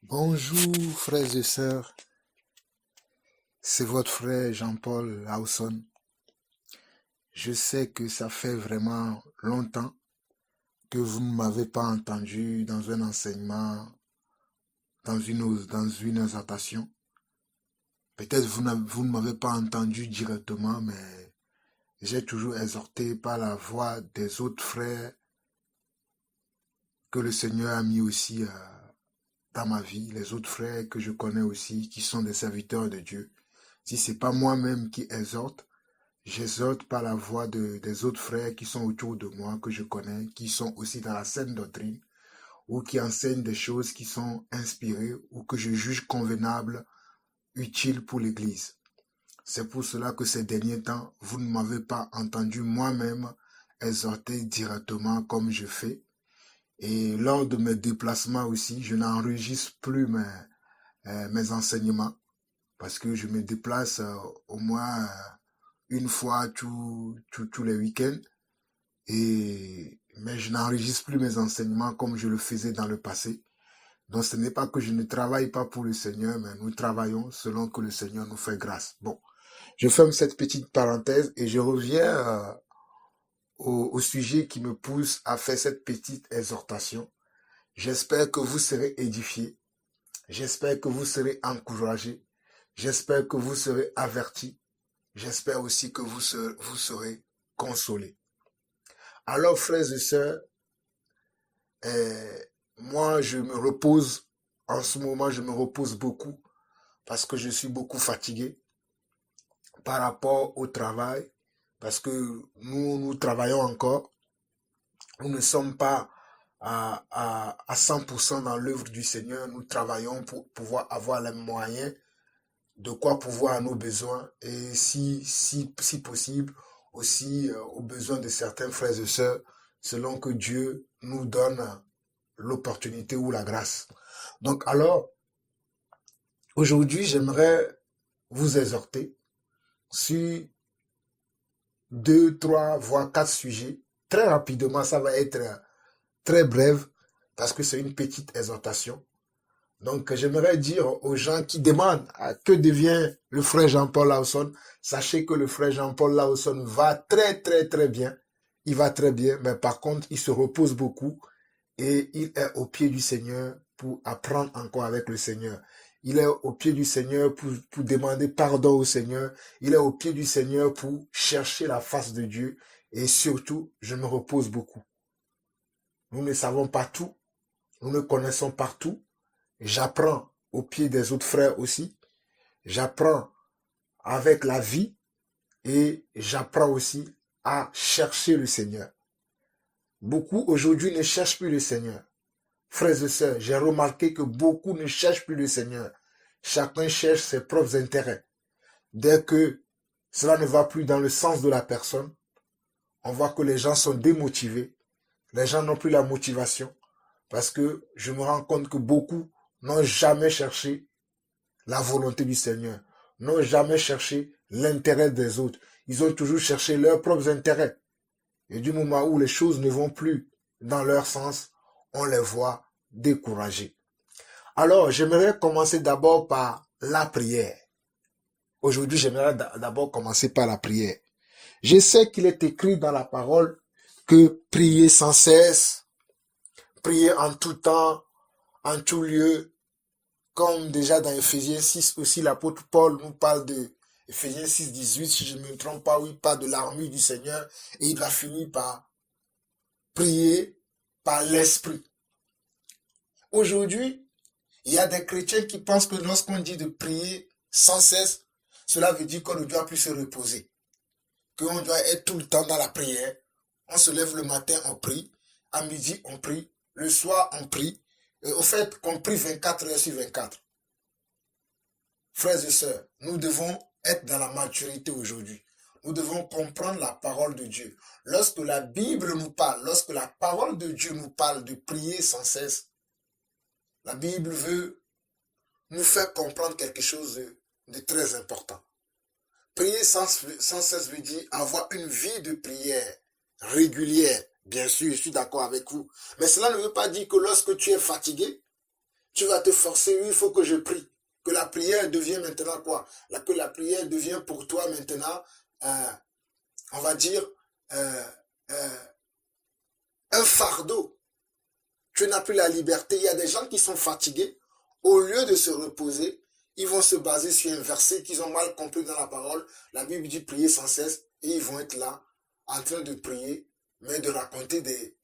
Bonjour frères et sœurs, c'est votre frère Jean-Paul Lawson. Je sais que ça fait vraiment longtemps que vous ne m'avez pas entendu dans un enseignement, dans une exhortation. Peut-être vous ne m'avez pas entendu directement, mais j'ai toujours exhorté par la voix des autres frères que le Seigneur a mis aussi dans ma vie, les autres frères que je connais aussi, qui sont des serviteurs de Dieu. Si c'est pas moi-même qui exhorte, j'exhorte par la voix des autres frères qui sont autour de moi, que je connais, qui sont aussi dans la saine doctrine, ou qui enseignent des choses qui sont inspirées, ou que je juge convenables, utiles pour l'Église. C'est pour cela que ces derniers temps, vous ne m'avez pas entendu moi-même exhorter directement comme je fais. Et lors de mes déplacements aussi, je n'enregistre plus mes enseignements, parce que je me déplace au moins une fois tous les week-ends, mais je n'enregistre plus mes enseignements comme je le faisais dans le passé. Donc ce n'est pas que je ne travaille pas pour le Seigneur, mais nous travaillons selon que le Seigneur nous fait grâce. Bon, je ferme cette petite parenthèse et je reviens au sujet qui me pousse à faire cette petite exhortation. J'espère que vous serez édifiés, j'espère que vous serez encouragés, j'espère que vous serez avertis, j'espère aussi que vous serez consolés. Alors, frères et sœurs, moi, je me repose, en ce moment, je me repose beaucoup parce que je suis beaucoup fatigué par rapport au travail, parce que nous travaillons encore. Nous ne sommes pas à 100% dans l'œuvre du Seigneur. Nous travaillons pour pouvoir avoir les moyens de quoi pouvoir à nos besoins et si possible, aussi aux besoins de certains frères et sœurs, selon que Dieu nous donne l'opportunité ou la grâce. Donc alors, aujourd'hui, j'aimerais vous exhorter sur 2, 3, voire 4 sujets. Très rapidement, ça va être très bref parce que c'est une petite exhortation. Donc, j'aimerais dire aux gens qui demandent que devient le frère Jean-Paul Lawson, sachez que le frère Jean-Paul Lawson va très, très, très bien. Il va très bien, mais par contre, il se repose beaucoup et il est au pied du Seigneur pour apprendre encore avec le Seigneur. Il est au pied du Seigneur pour demander pardon au Seigneur. Il est au pied du Seigneur pour chercher la face de Dieu. Et surtout, je me repose beaucoup. Nous ne savons pas tout. Nous ne connaissons pas tout. J'apprends au pied des autres frères aussi. J'apprends avec la vie et j'apprends aussi à chercher le Seigneur. Beaucoup aujourd'hui ne cherchent plus le Seigneur. Frères et sœurs, j'ai remarqué que beaucoup ne cherchent plus le Seigneur. Chacun cherche ses propres intérêts. Dès que cela ne va plus dans le sens de la personne, on voit que les gens sont démotivés. Les gens n'ont plus la motivation parce que je me rends compte que beaucoup n'ont jamais cherché la volonté du Seigneur, n'ont jamais cherché l'intérêt des autres. Ils ont toujours cherché leurs propres intérêts. Et du moment où les choses ne vont plus dans leur sens, on les voit découragés. Alors, j'aimerais commencer d'abord par la prière. Aujourd'hui, j'aimerais d'abord commencer par la prière. Je sais qu'il est écrit dans la parole que prier sans cesse, prier en tout temps, en tout lieu, comme déjà dans Ephésiens 6 aussi, l'apôtre Paul nous parle de Ephésiens 6, 18, si je ne me trompe pas, où il parle de l'armure du Seigneur et il va finir par prier par l'esprit. Aujourd'hui, il y a des chrétiens qui pensent que lorsqu'on dit de prier sans cesse, cela veut dire qu'on ne doit plus se reposer, qu'on doit être tout le temps dans la prière. On se lève le matin, on prie, à midi, on prie, le soir, on prie, et au fait, qu'on prie 24 heures sur 24. Frères et sœurs, nous devons être dans la maturité aujourd'hui. Nous devons comprendre la parole de Dieu. Lorsque la Bible nous parle, lorsque la parole de Dieu nous parle de prier sans cesse, la Bible veut nous faire comprendre quelque chose de très important. Prier sans cesse veut dire avoir une vie de prière régulière. Bien sûr, je suis d'accord avec vous. Mais cela ne veut pas dire que lorsque tu es fatigué, Tu vas te forcer, oui, il faut que je prie. Que la prière devienne maintenant quoi? Que la prière devient pour toi maintenant, on va dire, euh, euh, un fardeau. Tu n'as plus la liberté. Il y a des gens qui sont fatigués. Au lieu de se reposer, ils vont se baser sur un verset qu'ils ont mal compris dans la parole. La Bible dit prier sans cesse. Et ils vont être là, en train de prier, mais de raconter des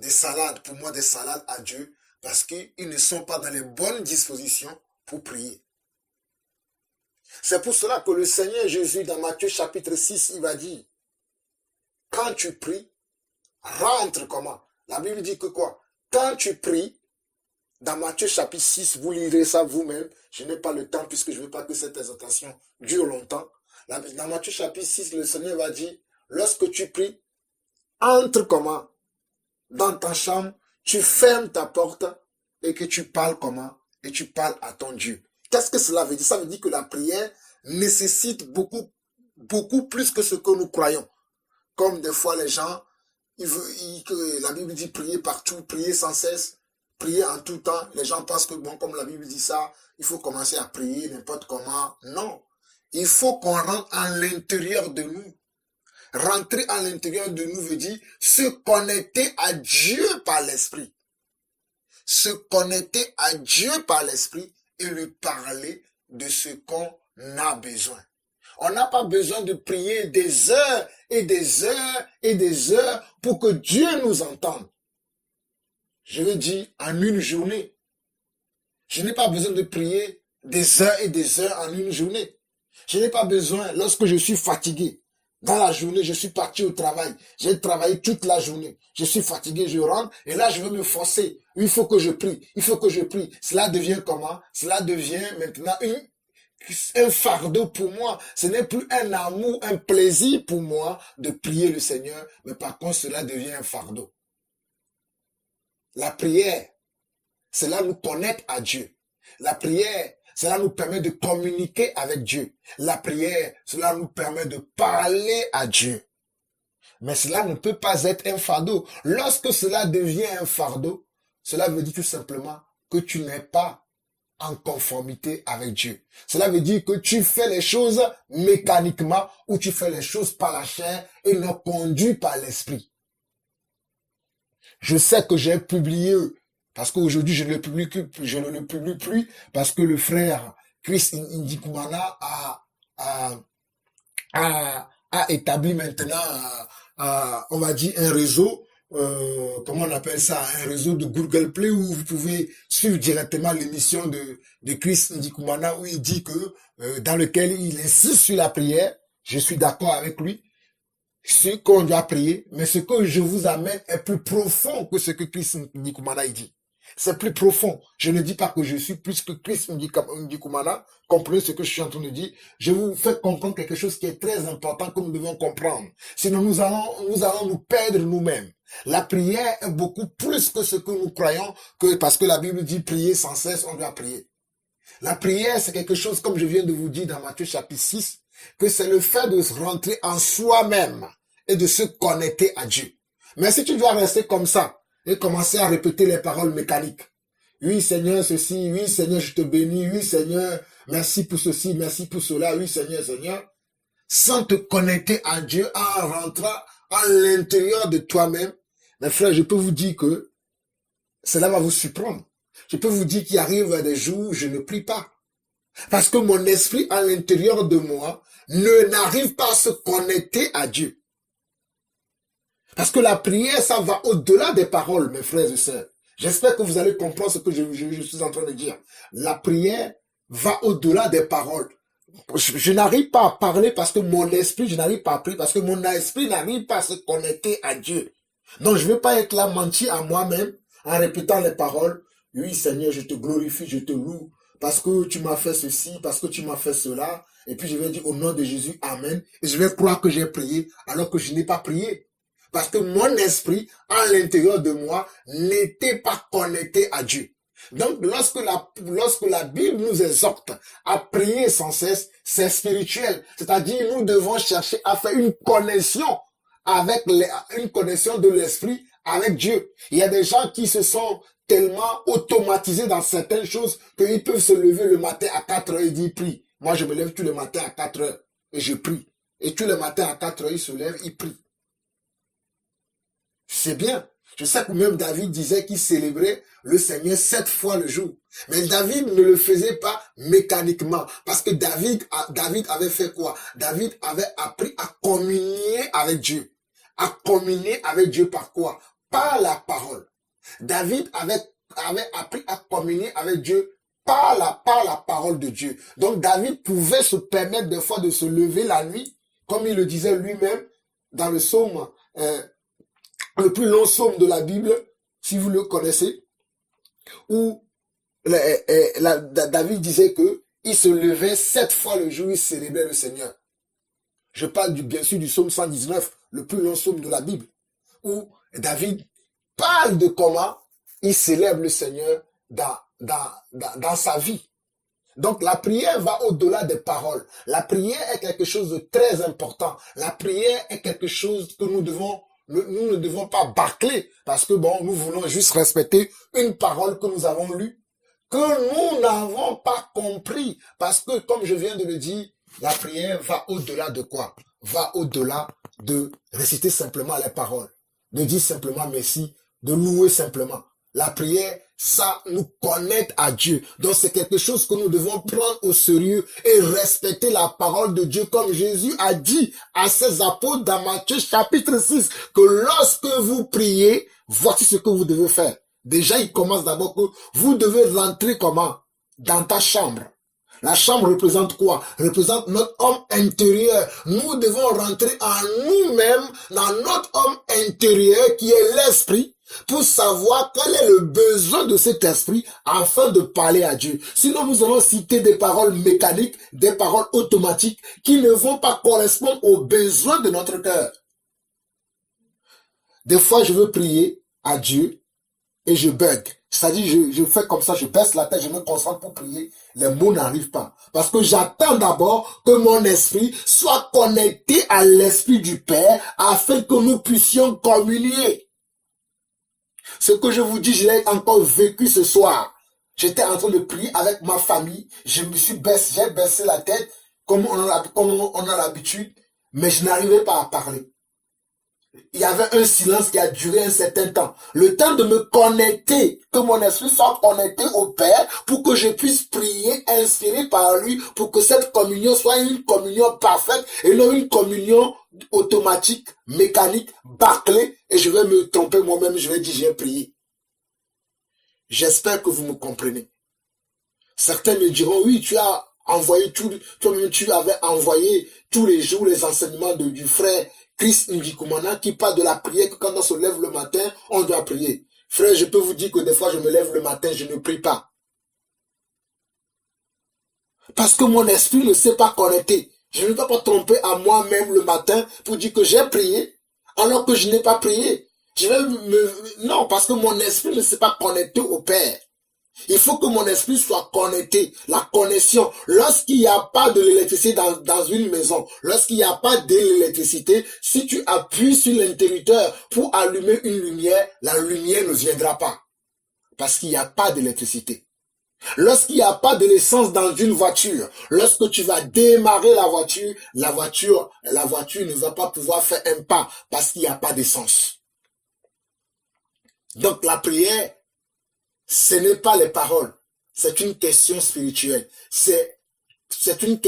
salades, pour moi des salades à Dieu, parce qu'ils ne sont pas dans les bonnes dispositions pour prier. C'est pour cela que le Seigneur Jésus, dans Matthieu chapitre 6, il va dire, quand tu pries, rentre comment? La Bible dit que quoi? Quand tu pries, dans Matthieu chapitre 6, vous lirez ça vous-même. Je n'ai pas le temps puisque je ne veux pas que cette exhortation dure longtemps. Dans Matthieu chapitre 6, le Seigneur va dire, lorsque tu pries, entre comment? Dans ta chambre, tu fermes ta porte et que tu parles comment? Et tu parles à ton Dieu. Qu'est-ce que cela veut dire? Ça veut dire que la prière nécessite beaucoup plus que ce que nous croyons. Comme des fois les gens, la Bible dit prier partout, prier sans cesse, prier en tout temps. Les gens pensent que, bon, comme la Bible dit ça, il faut commencer à prier n'importe comment. Non. Il faut qu'on rentre à l'intérieur de nous. Rentrer à l'intérieur de nous veut dire se connecter à Dieu par l'esprit. Se connecter à Dieu par l'esprit et lui parler de ce qu'on a besoin. On n'a pas besoin de prier des heures et des heures et des heures pour que Dieu nous entende. Je veux dire, en une journée. Je n'ai pas besoin de prier des heures et des heures en une journée. Je n'ai pas besoin, lorsque je suis fatigué, dans la journée, je suis parti au travail. J'ai travaillé toute la journée. Je suis fatigué, je rentre. Et là, je veux me forcer. Il faut que je prie. Il faut que je prie. Cela devient comment? Cela devient maintenant un fardeau pour moi. Ce n'est plus un amour, un plaisir pour moi de prier le Seigneur. Mais par contre, cela devient un fardeau. La prière, cela nous connecte à Dieu. La prière, cela nous permet de communiquer avec Dieu. La prière, cela nous permet de parler à Dieu. Mais cela ne peut pas être un fardeau. Lorsque cela devient un fardeau, cela veut dire tout simplement que tu n'es pas en conformité avec Dieu. Cela veut dire que tu fais les choses mécaniquement ou tu fais les choses par la chair et non conduit par l'esprit. Je sais que j'ai publié, parce qu'aujourd'hui je ne le publie plus, parce que le frère Chris Ndikumana a établi maintenant, on va dire, un réseau, comment on appelle ça, un réseau de Google Play où vous pouvez suivre directement l'émission de Chris Ndikumana où il dit que, dans lequel il insiste sur la prière. Je suis d'accord avec lui. Ce qu'on doit prier, mais ce que je vous amène est plus profond que ce que Chris Ndikumana dit. C'est plus profond. Je ne dis pas que je suis plus que Chris Ndikumana. Comprenez ce que je suis en train de dire. Je vous fais comprendre quelque chose qui est très important que nous devons comprendre. Sinon, nous allons nous perdre nous-mêmes. La prière est beaucoup plus que ce que nous croyons, parce que la Bible dit prier sans cesse, on doit prier. La prière, c'est quelque chose, comme je viens de vous dire dans Matthieu chapitre 6, que c'est le fait de rentrer en soi-même et de se connecter à Dieu. Mais si tu dois rester comme ça et commencer à répéter les paroles mécaniques, oui Seigneur ceci, oui Seigneur je te bénis, oui Seigneur merci pour ceci, merci pour cela, oui Seigneur, Seigneur, sans te connecter à Dieu, en rentrant à l'intérieur de toi-même, mes frères, je peux vous dire que cela va vous surprendre. Je peux vous dire qu'il arrive des jours où je ne prie pas. Parce que mon esprit à l'intérieur de moi n'arrive pas à se connecter à Dieu. Parce que la prière, ça va au-delà des paroles, mes frères et sœurs. J'espère que vous allez comprendre ce que je suis en train de dire. La prière va au-delà des paroles. Je n'arrive pas à parler parce que mon esprit, je n'arrive pas à prier parce que mon esprit n'arrive pas à se connecter à Dieu. Donc je ne veux pas être là mentir à moi-même en répétant les paroles. Oui Seigneur, je te glorifie, je te loue. Parce que tu m'as fait ceci, parce que tu m'as fait cela. Et puis je vais dire au nom de Jésus, Amen. Et je vais croire que j'ai prié alors que je n'ai pas prié. Parce que mon esprit, à l'intérieur de moi, n'était pas connecté à Dieu. Donc, lorsque la Bible nous exhorte à prier sans cesse, c'est spirituel. C'est-à-dire, nous devons chercher à faire une connexion une connexion de l'esprit avec Dieu. Il y a des gens qui se sont tellement automatisés dans certaines choses qu'ils peuvent se lever le matin à 4 heures et dire prie. Moi, je me lève tous les matins à 4 heures et je prie. Et tous les matins à 4 heures, il se lève, il prie. C'est bien. Je sais que même David disait qu'il célébrait le Seigneur 7 fois le jour. Mais David ne le faisait pas mécaniquement. Parce que David avait fait quoi? David avait appris à communier avec Dieu. À communier avec Dieu par quoi? Par la parole. David avait appris à communier avec Dieu par la parole de Dieu. Donc David pouvait se permettre des fois de se lever la nuit, comme il le disait lui-même dans le psaume, le plus long psaume de la Bible, si vous le connaissez, où David disait que il se levait 7 fois le jour, il célébrait le Seigneur. Je parle bien sûr du psaume 119, le plus long psaume de la Bible, où David parle de comment il célèbre le Seigneur dans sa vie. Donc la prière va au-delà des paroles. La prière est quelque chose de très important. La prière est quelque chose que nous ne devons pas bâcler parce que bon, nous voulons juste respecter une parole que nous avons lue, que nous n'avons pas compris. Parce que, comme je viens de le dire, la prière va au-delà de quoi? Va au-delà de réciter simplement les paroles, de dire simplement merci, de louer simplement. La prière, ça nous connecte à Dieu. Donc c'est quelque chose que nous devons prendre au sérieux et respecter la parole de Dieu comme Jésus a dit à ses apôtres dans Matthieu chapitre 6 que lorsque vous priez, voici ce que vous devez faire. Déjà, il commence d'abord que vous devez rentrer comment? Dans ta chambre. La chambre représente quoi? Représente notre homme intérieur. Nous devons rentrer en nous-mêmes, dans notre homme intérieur qui est l'esprit, pour savoir quel est le besoin de cet esprit afin de parler à Dieu. Sinon, nous allons citer des paroles mécaniques, des paroles automatiques qui ne vont pas correspondre aux besoins de notre cœur. Des fois, je veux prier à Dieu et je bug. C'est-à-dire, je fais comme ça, je baisse la tête, je me concentre pour prier. Les mots n'arrivent pas. Parce que j'attends d'abord que mon esprit soit connecté à l'esprit du Père afin que nous puissions communier. Ce que je vous dis, je l'ai encore vécu ce soir. J'étais en train de prier avec ma famille. J'ai baissé la tête comme on a l'habitude, mais je n'arrivais pas à parler. Il y avait un silence qui a duré un certain temps. Le temps de me connecter, que mon esprit soit connecté au Père pour que je puisse prier, inspiré par lui, pour que cette communion soit une communion parfaite et non une communion automatique, mécanique, bâclée, et je vais me tromper moi-même, je vais dire j'ai prié. J'espère que vous me comprenez. Certains me diront, oui, tu as envoyé toi-même tu avais envoyé tous les jours les enseignements du frère Chris Ndikumana qui parle de la prière, que quand on se lève le matin, on doit prier. Frère, je peux vous dire que des fois je me lève le matin, je ne prie pas. Parce que mon esprit ne s'est pas connecté. Je ne dois pas tromper à moi-même le matin pour dire que j'ai prié, alors que je n'ai pas prié. Non, parce que mon esprit ne s'est pas connecté au Père. Il faut que mon esprit soit connecté. La connexion. Lorsqu'il n'y a pas de l'électricité dans une maison, lorsqu'il n'y a pas d'électricité, si tu appuies sur l'interrupteur pour allumer une lumière, la lumière ne viendra pas. Parce qu'il n'y a pas d'électricité. Lorsqu'il n'y a pas de l'essence dans une voiture, lorsque tu vas démarrer la voiture ne va pas pouvoir faire un pas parce qu'il n'y a pas d'essence. Donc la prière, ce n'est pas les paroles, c'est une question spirituelle. C'est une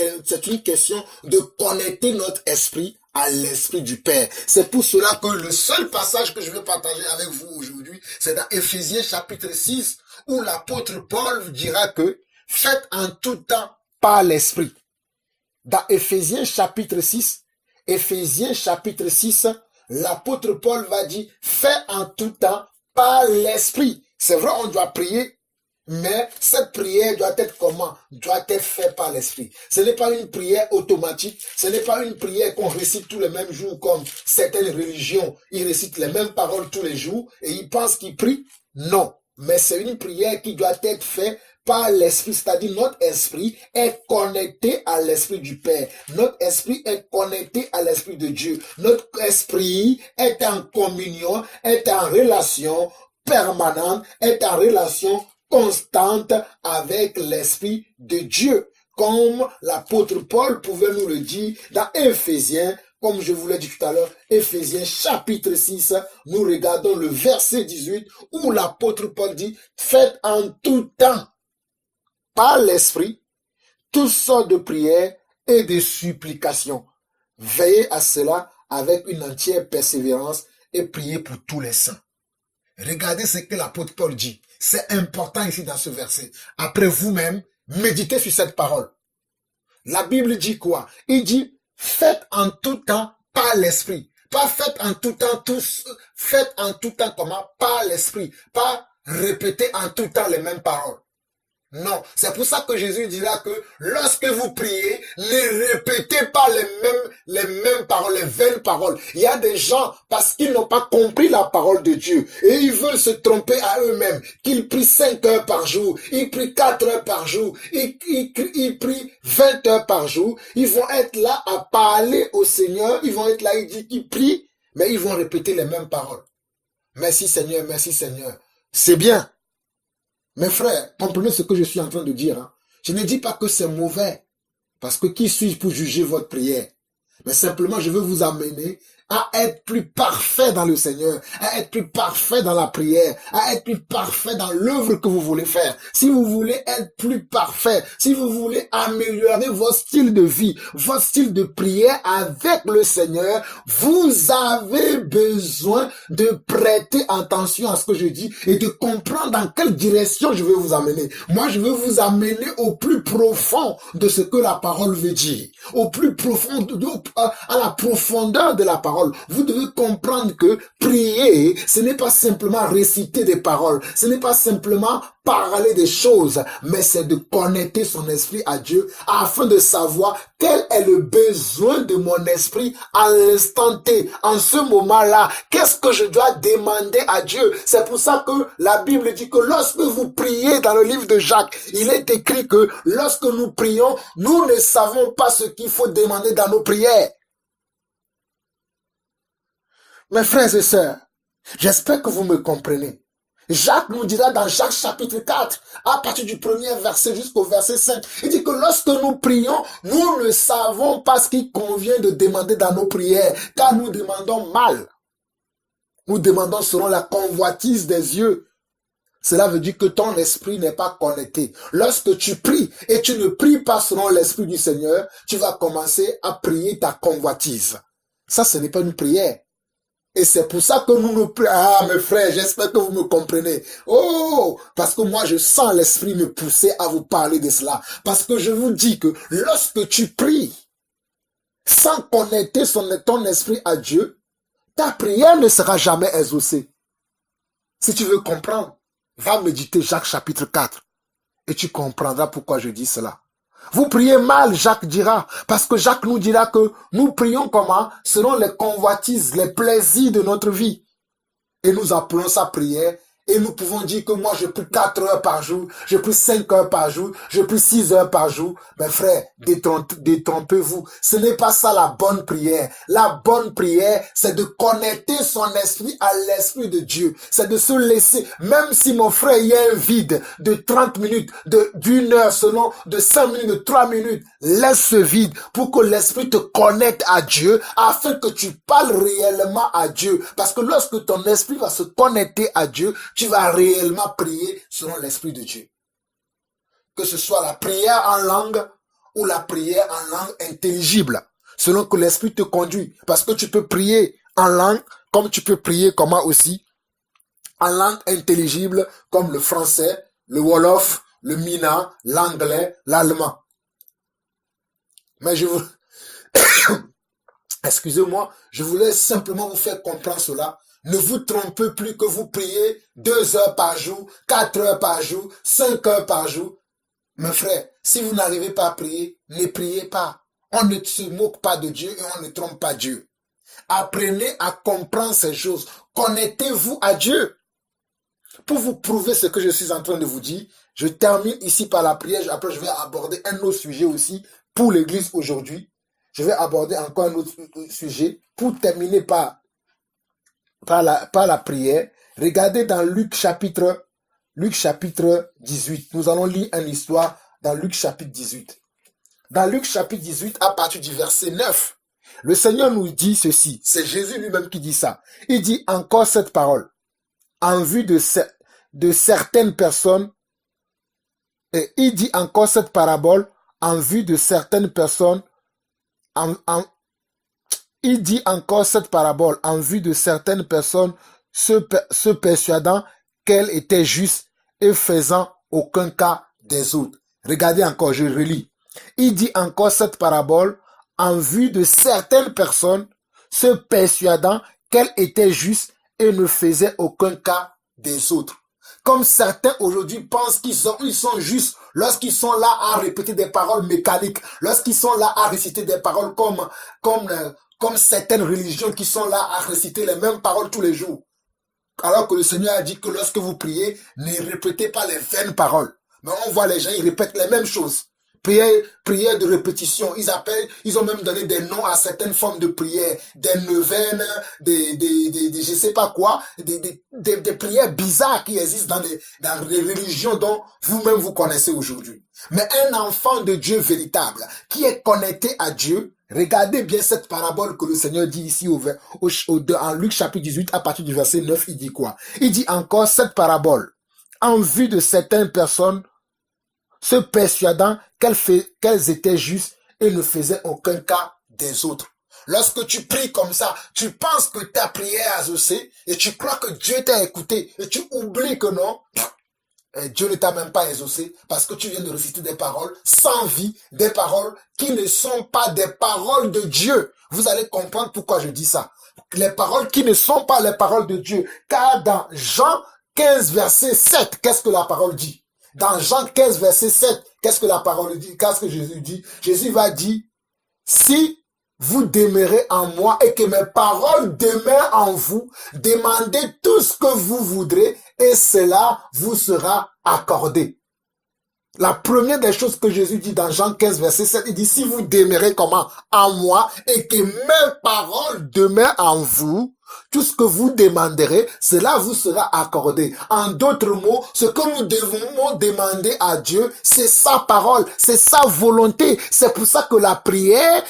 question de connecter notre esprit à l'esprit du Père. C'est pour cela que le seul passage que je vais partager avec vous aujourd'hui, c'est dans Éphésiens chapitre 6, où l'apôtre Paul dira que faites en tout temps par l'esprit. Dans Éphésiens chapitre 6, l'apôtre Paul va dire faites en tout temps par l'esprit. C'est vrai, on doit prier, mais cette prière doit être comment? Doit être faite par l'esprit. Ce n'est pas une prière automatique, ce n'est pas une prière qu'on récite tous les mêmes jours comme certaines religions. Ils récitent les mêmes paroles tous les jours et ils pensent qu'ils prient. Non, mais c'est une prière qui doit être faite par l'esprit, c'est-à-dire notre esprit est connecté à l'esprit du Père. Notre esprit est connecté à l'esprit de Dieu. Notre esprit est en communion, est en relation permanente, est en relation constante avec l'Esprit de Dieu. Comme l'apôtre Paul pouvait nous le dire dans Éphésiens, comme je vous l'ai dit tout à l'heure, Éphésiens chapitre 6, nous regardons le verset 18 où l'apôtre Paul dit, faites en tout temps, par l'Esprit, toutes sortes de prières et de supplications. Veillez à cela avec une entière persévérance et priez pour tous les saints. Regardez ce que l'apôtre Paul dit. C'est important ici dans ce verset. Après vous-même, méditez sur cette parole. La Bible dit quoi? Il dit, faites en tout temps par l'Esprit. Pas faites en tout temps tous, faites en tout temps comment? Par l'Esprit. Pas répétez en tout temps les mêmes paroles. Non, c'est pour ça que Jésus dira que lorsque vous priez, ne répétez pas les mêmes paroles, les vaines paroles. Il y a des gens, parce qu'ils n'ont pas compris la parole de Dieu, et ils veulent se tromper à eux-mêmes, qu'ils prient 5 heures par jour, ils prient 4 heures par jour, ils prient 20 heures par jour, ils vont être là à parler au Seigneur, ils vont être là, ils prient, mais ils vont répéter les mêmes paroles. Merci Seigneur, merci Seigneur. C'est bien. Mes frères, comprenez ce que je suis en train de dire. Hein. Je ne dis pas que c'est mauvais, parce que qui suis-je pour juger votre prière? Mais simplement, je veux vous amener à être plus parfait dans le Seigneur, à être plus parfait dans la prière, à être plus parfait dans l'œuvre que vous voulez faire. Si vous voulez être plus parfait, si vous voulez améliorer votre style de vie, votre style de prière avec le Seigneur, vous avez besoin de prêter attention à ce que je dis et de comprendre dans quelle direction je vais vous amener. Moi, je veux vous amener au plus profond de ce que la parole veut dire, au plus profond, à la profondeur de la parole. Vous devez comprendre que prier, ce n'est pas simplement réciter des paroles, ce n'est pas simplement parler des choses, mais c'est de connecter son esprit à Dieu afin de savoir quel est le besoin de mon esprit à l'instant T, en ce moment-là. Qu'est-ce que je dois demander à Dieu? C'est pour ça que la Bible dit que lorsque vous priez dans le livre de Jacques, il est écrit que lorsque nous prions, nous ne savons pas ce qu'il faut demander dans nos prières. Mes frères et sœurs, j'espère que vous me comprenez. Jacques nous dira dans Jacques chapitre 4, à partir du premier verset jusqu'au verset 5, il dit que lorsque nous prions, nous ne savons pas ce qu'il convient de demander dans nos prières, car nous demandons mal. Nous demandons selon la convoitise des yeux. Cela veut dire que ton esprit n'est pas connecté. Lorsque tu pries et tu ne pries pas selon l'esprit du Seigneur, tu vas commencer à prier ta convoitise. Ça, ce n'est pas une prière. Et c'est pour ça que nous nous prions. Ah, mes frères, j'espère que vous me comprenez. Oh, parce que moi, je sens l'esprit me pousser à vous parler de cela. Parce que je vous dis que lorsque tu pries, sans connecter ton esprit à Dieu, ta prière ne sera jamais exaucée. Si tu veux comprendre, va méditer Jacques chapitre 4 et tu comprendras pourquoi je dis cela. Vous priez mal, Jacques dira, parce que Jacques nous dira que nous prions comment? Selon les convoitises, les plaisirs de notre vie. Et nous appelons ça prière. Et nous pouvons dire que moi je prie 4 heures par jour, je prie 5 heures par jour, je prie 6 heures par jour. Mes frères, détrompez-vous. Ce n'est pas ça la bonne prière. La bonne prière, c'est de connecter son esprit à l'esprit de Dieu. C'est de se laisser, même si mon frère, il y a un vide de 30 minutes, d'une heure selon, de 5 minutes, de 3 minutes. Laisse ce vide pour que l'esprit te connecte à Dieu afin que tu parles réellement à Dieu. Parce que lorsque ton esprit va se connecter à Dieu, tu vas réellement prier selon l'Esprit de Dieu. Que ce soit la prière en langue ou la prière en langue intelligible, selon que l'Esprit te conduit. Parce que tu peux prier en langue, comme tu peux prier comment aussi, en langue intelligible, comme le français, le wolof, le mina, l'anglais, l'allemand. Mais je vous... Excusez-moi, je voulais simplement vous faire comprendre cela. Ne vous trompez plus que vous priez 2 heures par jour, 4 heures par jour, 5 heures par jour. Mes frères, si vous n'arrivez pas à prier, ne priez pas. On ne se moque pas de Dieu et on ne trompe pas Dieu. Apprenez à comprendre ces choses. Connectez-vous à Dieu. Pour vous prouver ce que je suis en train de vous dire, je termine ici par la prière. Après, je vais aborder un autre sujet aussi pour l'église aujourd'hui. Je vais aborder encore un autre sujet pour terminer par la prière. Regardez dans Luc chapitre 18. Nous allons lire une histoire dans Luc chapitre 18. Dans Luc chapitre 18, à partir du verset 9, le Seigneur nous dit ceci. C'est Jésus lui-même qui dit ça. Il dit encore cette parole en vue de certaines personnes. Et il dit encore cette parabole en vue de certaines personnes. Il dit encore cette parabole en vue de certaines personnes se persuadant qu'elle était juste et faisant aucun cas des autres. Regardez encore, je relis. Il dit encore cette parabole en vue de certaines personnes se persuadant qu'elle était juste et ne faisait aucun cas des autres. Comme certains aujourd'hui pensent qu'ils sont justes lorsqu'ils sont là à répéter des paroles mécaniques, lorsqu'ils sont là à réciter des paroles comme certaines religions qui sont là à réciter les mêmes paroles tous les jours. Alors que le Seigneur a dit que lorsque vous priez, ne répétez pas les vaines paroles. Mais on voit les gens, ils répètent les mêmes choses. Prière de répétition. Ils ont même donné des noms à certaines formes de prières, des neuvaines, je sais pas quoi, des prières bizarres qui existent dans les religions dont vous-même vous connaissez aujourd'hui. Mais un enfant de Dieu véritable, qui est connecté à Dieu, regardez bien cette parabole que le Seigneur dit ici en Luc chapitre 18, à partir du verset 9, il dit quoi? Il dit encore cette parabole, en vue de certaines personnes se persuadant qu'elles étaient justes et ne faisaient aucun cas des autres. Lorsque tu pries comme ça, tu penses que ta prière a exaucé et tu crois que Dieu t'a écouté et tu oublies que non, Dieu ne t'a même pas exaucé parce que tu viens de réciter des paroles sans vie, des paroles qui ne sont pas des paroles de Dieu. Vous allez comprendre pourquoi je dis ça. Les paroles qui ne sont pas les paroles de Dieu. Car dans Jean 15, verset 7, qu'est-ce que la parole dit? Dans Jean 15, verset 7, qu'est-ce que la parole dit? Qu'est-ce que Jésus dit? Jésus va dire, si vous demeurez en moi et que mes paroles demeurent en vous, demandez tout ce que vous voudrez et cela vous sera accordé. La première des choses que Jésus dit dans Jean 15, verset 7, il dit, si vous demeurez comment? En moi et que mes paroles demeurent en vous, tout ce que vous demanderez, cela vous sera accordé. En d'autres mots, ce que nous devons demander à Dieu, c'est sa parole, c'est sa volonté. C'est pour ça que la prière,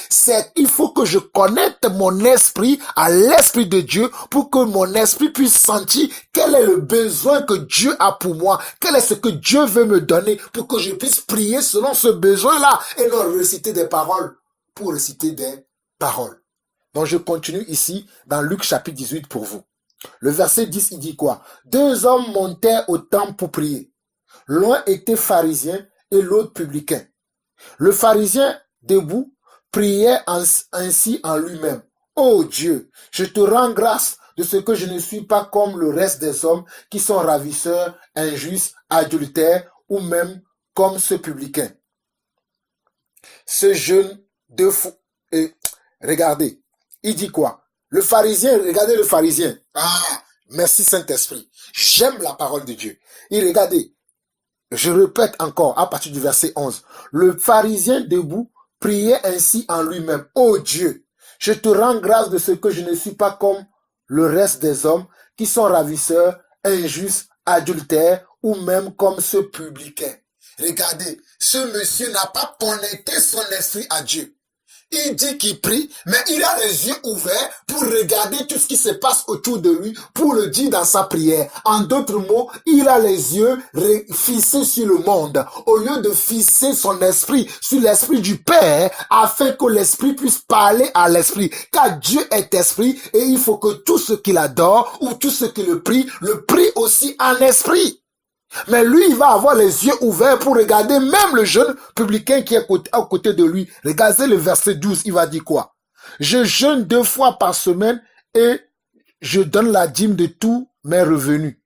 il faut que je connecte mon esprit à l'esprit de Dieu pour que mon esprit puisse sentir quel est le besoin que Dieu a pour moi, quel est ce que Dieu veut me donner pour que je puisse prier selon ce besoin-là et non réciter des paroles pour réciter des paroles. Donc je continue ici dans Luc chapitre 18 pour vous. Le verset 10, il dit quoi? 2 hommes montèrent au temple pour prier. L'un était pharisien et l'autre publicain. Le pharisien, debout, priait ainsi en lui-même. Ô Dieu, je te rends grâce de ce que je ne suis pas comme le reste des hommes qui sont ravisseurs, injustes, adultères ou même comme ce publicain. Ce jeune de fou... regardez. Il dit quoi? Le pharisien, regardez le pharisien. Ah, merci Saint-Esprit. J'aime la parole de Dieu. Et regardez, je répète encore à partir du verset 11. Le pharisien debout priait ainsi en lui-même. Ô Dieu, je te rends grâce de ce que je ne suis pas comme le reste des hommes qui sont ravisseurs, injustes, adultères ou même comme ce publicain. Regardez, ce monsieur n'a pas connecté son esprit à Dieu. Il dit qu'il prie, mais il a les yeux ouverts pour regarder tout ce qui se passe autour de lui, pour le dire dans sa prière. En d'autres mots, il a les yeux fixés sur le monde, au lieu de fixer son esprit sur l'esprit du Père, afin que l'esprit puisse parler à l'esprit. Car Dieu est esprit et il faut que tout ce qu'il adore ou tout ce qui le prie aussi en esprit. Mais lui, il va avoir les yeux ouverts pour regarder même le jeune publicain qui est à côté de lui. Regardez le verset 12, il va dire quoi? Je jeûne 2 fois par semaine et je donne la dîme de tous mes revenus.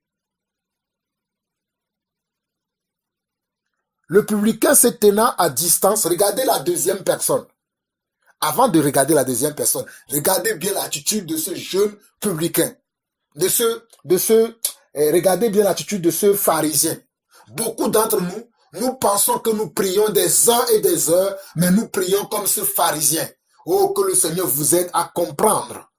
Le publicain se tenant à distance, regardez la deuxième personne. Avant de regarder la deuxième personne, regardez bien l'attitude de ce jeune publicain. Regardez bien l'attitude de ce pharisien. Beaucoup d'entre nous, nous pensons que nous prions des heures et des heures, mais nous prions comme ce pharisien. Oh, que le Seigneur vous aide à comprendre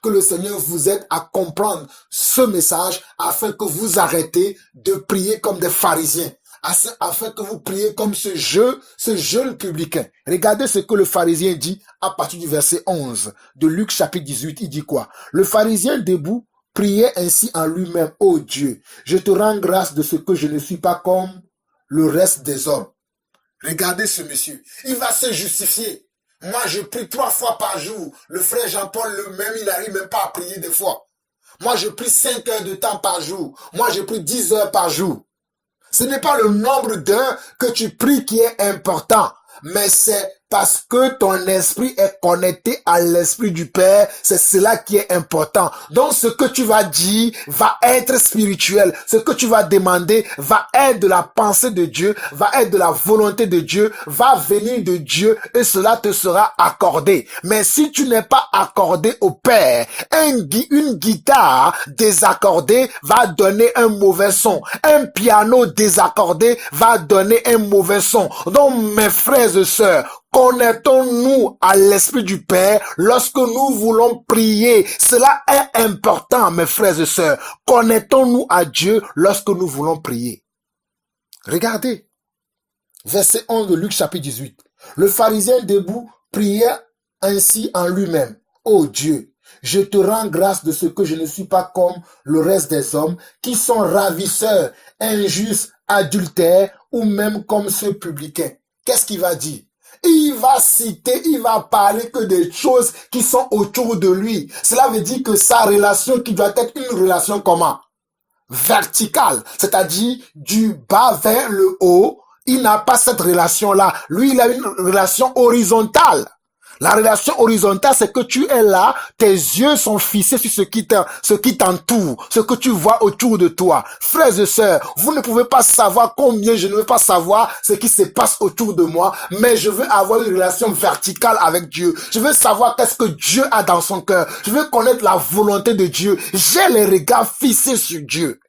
que le Seigneur vous aide à comprendre ce message afin que vous arrêtez de prier comme des pharisiens, afin que vous priez comme ce jeune publicain. Regardez ce que le pharisien dit à partir du verset 11 de Luc chapitre 18. Il dit quoi? Le pharisien debout priait ainsi en lui-même: ô Dieu, je te rends grâce de ce que je ne suis pas comme le reste des hommes. Regardez ce monsieur, il va se justifier. Moi, je prie 3 fois par jour. Le frère Jean-Paul, le même, il n'arrive même pas à prier des fois. Moi, je prie 5 heures de temps par jour. Moi, je prie 10 heures par jour. Ce n'est pas le nombre d'heures que tu pries qui est important, mais c'est parce que ton esprit est connecté à l'esprit du Père, c'est cela qui est important. Donc ce que tu vas dire va être spirituel, ce que tu vas demander va être de la pensée de Dieu, va être de la volonté de Dieu, va venir de Dieu et cela te sera accordé. Mais si tu n'es pas accordé au Père, une guitare désaccordée va donner un mauvais son, un piano désaccordé va donner un mauvais son. Donc mes frères et sœurs, connectons-nous à l'Esprit du Père lorsque nous voulons prier. Cela est important, mes frères et sœurs. Connectons-nous à Dieu lorsque nous voulons prier. Regardez, verset 11 de Luc chapitre 18. Le pharisien debout priait ainsi en lui-même: ô Dieu, je te rends grâce de ce que je ne suis pas comme le reste des hommes qui sont ravisseurs, injustes, adultères ou même comme ceux publicains. Qu'est-ce qu'il va dire? Il va citer, il va parler que des choses qui sont autour de lui. Cela veut dire que sa relation qui doit être une relation comment? Verticale, c'est-à-dire du bas vers le haut. Il n'a pas cette relation-là. Lui, il a une relation horizontale. La relation horizontale, c'est que tu es là, tes yeux sont fixés sur ce qui t'entoure, ce que tu vois autour de toi. Frères et sœurs, vous ne pouvez pas savoir combien je ne veux pas savoir ce qui se passe autour de moi, mais je veux avoir une relation verticale avec Dieu. Je veux savoir qu'est-ce que Dieu a dans son cœur. Je veux connaître la volonté de Dieu. J'ai les regards fixés sur Dieu.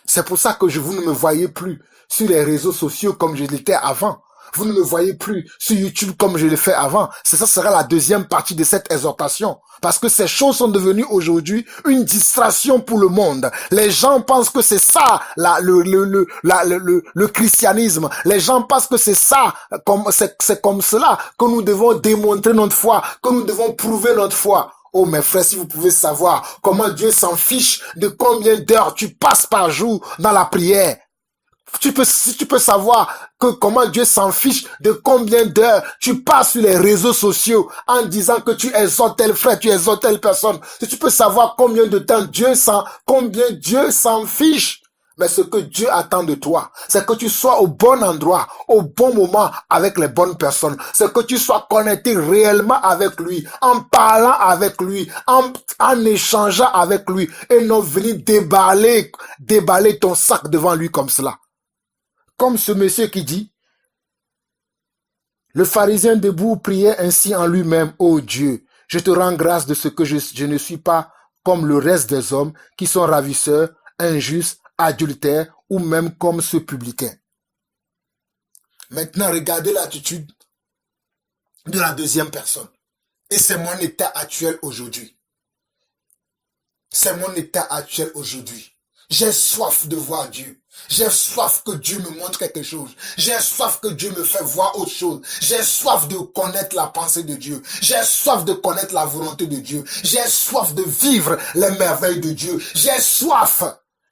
C'est pour ça que vous ne me voyez plus sur les réseaux sociaux comme je l'étais avant. Vous ne me voyez plus sur YouTube comme je l'ai fait avant. Ça sera la deuxième partie de cette exhortation. Parce que ces choses sont devenues aujourd'hui une distraction pour le monde. Les gens pensent que c'est ça le christianisme. Les gens pensent que c'est ça, c'est comme cela que nous devons démontrer notre foi, que nous devons prouver notre foi. Oh mes frères, si vous pouvez savoir comment Dieu s'en fiche de combien d'heures tu passes par jour dans la prière. Si tu peux savoir comment Dieu s'en fiche de combien d'heures tu passes sur les réseaux sociaux en disant que tu exhortes tel frère, tu exhortes telle personne. Si tu peux savoir combien de temps combien Dieu s'en fiche. Mais ce que Dieu attend de toi, c'est que tu sois au bon endroit, au bon moment avec les bonnes personnes. C'est que tu sois connecté réellement avec lui, en parlant avec lui, en échangeant avec lui et non venir déballer ton sac devant lui comme cela. Comme ce monsieur qui dit, le pharisien debout priait ainsi en lui-même: ô Dieu, je te rends grâce de ce que je ne suis pas comme le reste des hommes qui sont ravisseurs, injustes, adultères ou même comme ceux publicains. Maintenant, regardez l'attitude de la deuxième personne. Et c'est mon état actuel aujourd'hui. C'est mon état actuel aujourd'hui. J'ai soif de voir Dieu. J'ai soif que Dieu me montre quelque chose. J'ai soif que Dieu me fait voir autre chose. J'ai soif de connaître la pensée de Dieu. J'ai soif de connaître la volonté de Dieu. J'ai soif de vivre les merveilles de Dieu. J'ai soif.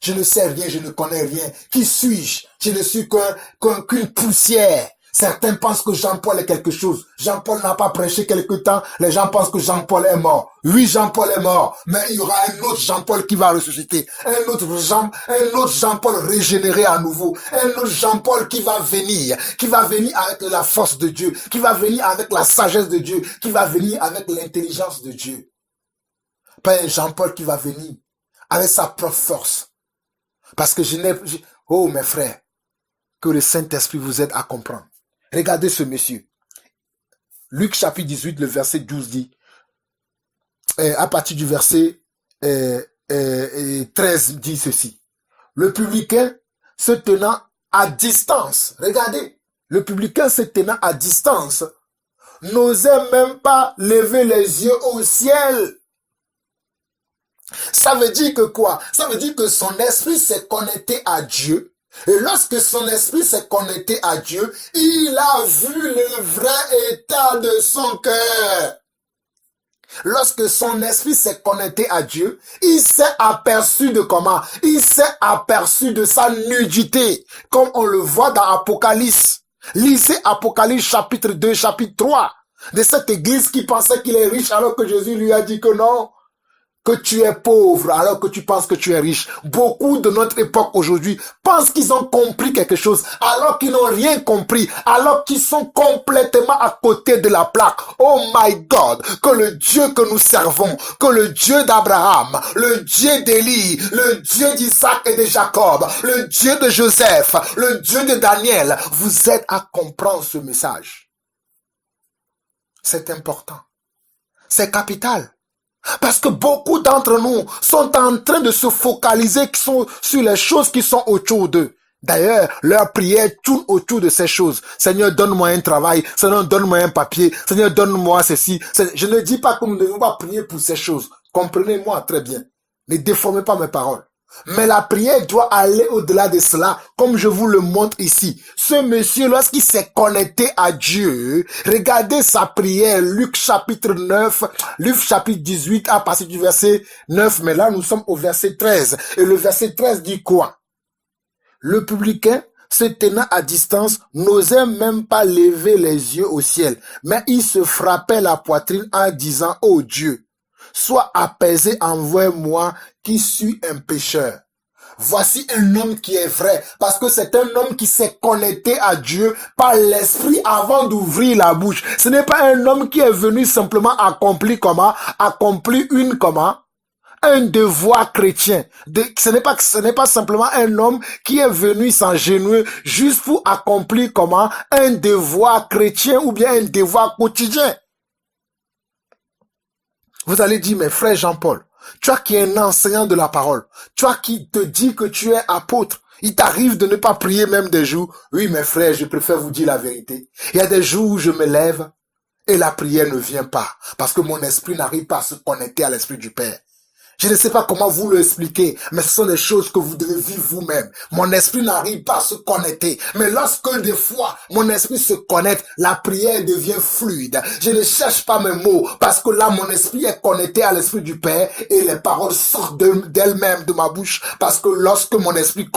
Je ne sais rien, je ne connais rien. Qui suis-je? Je ne suis qu'une poussière. Certains pensent que Jean-Paul est quelque chose. Jean-Paul n'a pas prêché quelque temps. Les gens pensent que Jean-Paul est mort. Oui, Jean-Paul est mort. Mais il y aura un autre Jean-Paul qui va ressusciter. Un autre Jean-Paul régénéré à nouveau. Un autre Jean-Paul qui va venir avec la force de Dieu, qui va venir avec la sagesse de Dieu, qui va venir avec l'intelligence de Dieu. Pas un Jean-Paul qui va venir avec sa propre force. Parce que oh mes frères, que le Saint-Esprit vous aide à comprendre. Regardez ce monsieur. Luc chapitre 18, le verset 12 dit, à partir du verset 13 dit ceci. Le publicain se tenant à distance, regardez, le publicain se tenant à distance, n'osait même pas lever les yeux au ciel. Ça veut dire que quoi? Ça veut dire que son esprit s'est connecté à Dieu. Et lorsque son esprit s'est connecté à Dieu, il a vu le vrai état de son cœur. Lorsque son esprit s'est connecté à Dieu, il s'est aperçu de comment? Il s'est aperçu de sa nudité, comme on le voit dans Apocalypse. Lisez Apocalypse chapitre 2, chapitre 3, de cette église qui pensait qu'il est riche alors que Jésus lui a dit que non, que tu es pauvre alors que tu penses que tu es riche. Beaucoup de notre époque aujourd'hui pensent qu'ils ont compris quelque chose alors qu'ils n'ont rien compris, alors qu'ils sont complètement à côté de la plaque. Oh my God, que le Dieu que nous servons, que le Dieu d'Abraham, le Dieu d'Élie, le Dieu d'Isaac et de Jacob, le Dieu de Joseph, le Dieu de Daniel, vous aide à comprendre ce message. C'est important. C'est capital. Parce que beaucoup d'entre nous sont en train de se focaliser sur les choses qui sont autour d'eux. D'ailleurs, leur prière tourne autour de ces choses. Seigneur, donne-moi un travail. Seigneur, donne-moi un papier. Seigneur, donne-moi ceci. Je ne dis pas que nous ne devons pas prier pour ces choses. Comprenez-moi très bien. Ne déformez pas mes paroles. Mais la prière doit aller au-delà de cela, comme je vous le montre ici. Ce monsieur, lorsqu'il s'est connecté à Dieu, regardez sa prière, Luc chapitre 9, Luc chapitre 18 à partir du verset 9, mais là nous sommes au verset 13. Et le verset 13 dit quoi? Le publicain, se tenant à distance, n'osait même pas lever les yeux au ciel, mais il se frappait la poitrine en disant, « Oh Dieu, sois apaisé envers moi qui suis un pécheur. » Voici un homme qui est vrai, parce que c'est un homme qui s'est connecté à Dieu par l'esprit avant d'ouvrir la bouche. Ce n'est pas un homme qui est venu simplement accomplir comment? Accomplir un devoir chrétien. Ce n'est pas simplement un homme qui est venu s'engenouiller juste pour accomplir comment? Un devoir chrétien ou bien un devoir quotidien. Vous allez dire, mais frère Jean-Paul, toi qui es un enseignant de la parole, toi qui te dis que tu es apôtre, il t'arrive de ne pas prier même des jours. Oui, mes frères, je préfère vous dire la vérité. Il y a des jours où je me lève et la prière ne vient pas parce que mon esprit n'arrive pas à se connecter à l'esprit du Père. Je ne sais pas comment vous l'expliquer, mais ce sont des choses que vous devez vivre vous-même. Mon esprit n'arrive pas à se connecter. Mais lorsque des fois, mon esprit se connecte, la prière devient fluide. Je ne cherche pas mes mots, parce que là, mon esprit est connecté à l'esprit du Père et les paroles sortent d'elles-mêmes de ma bouche. Parce que lorsque mon esprit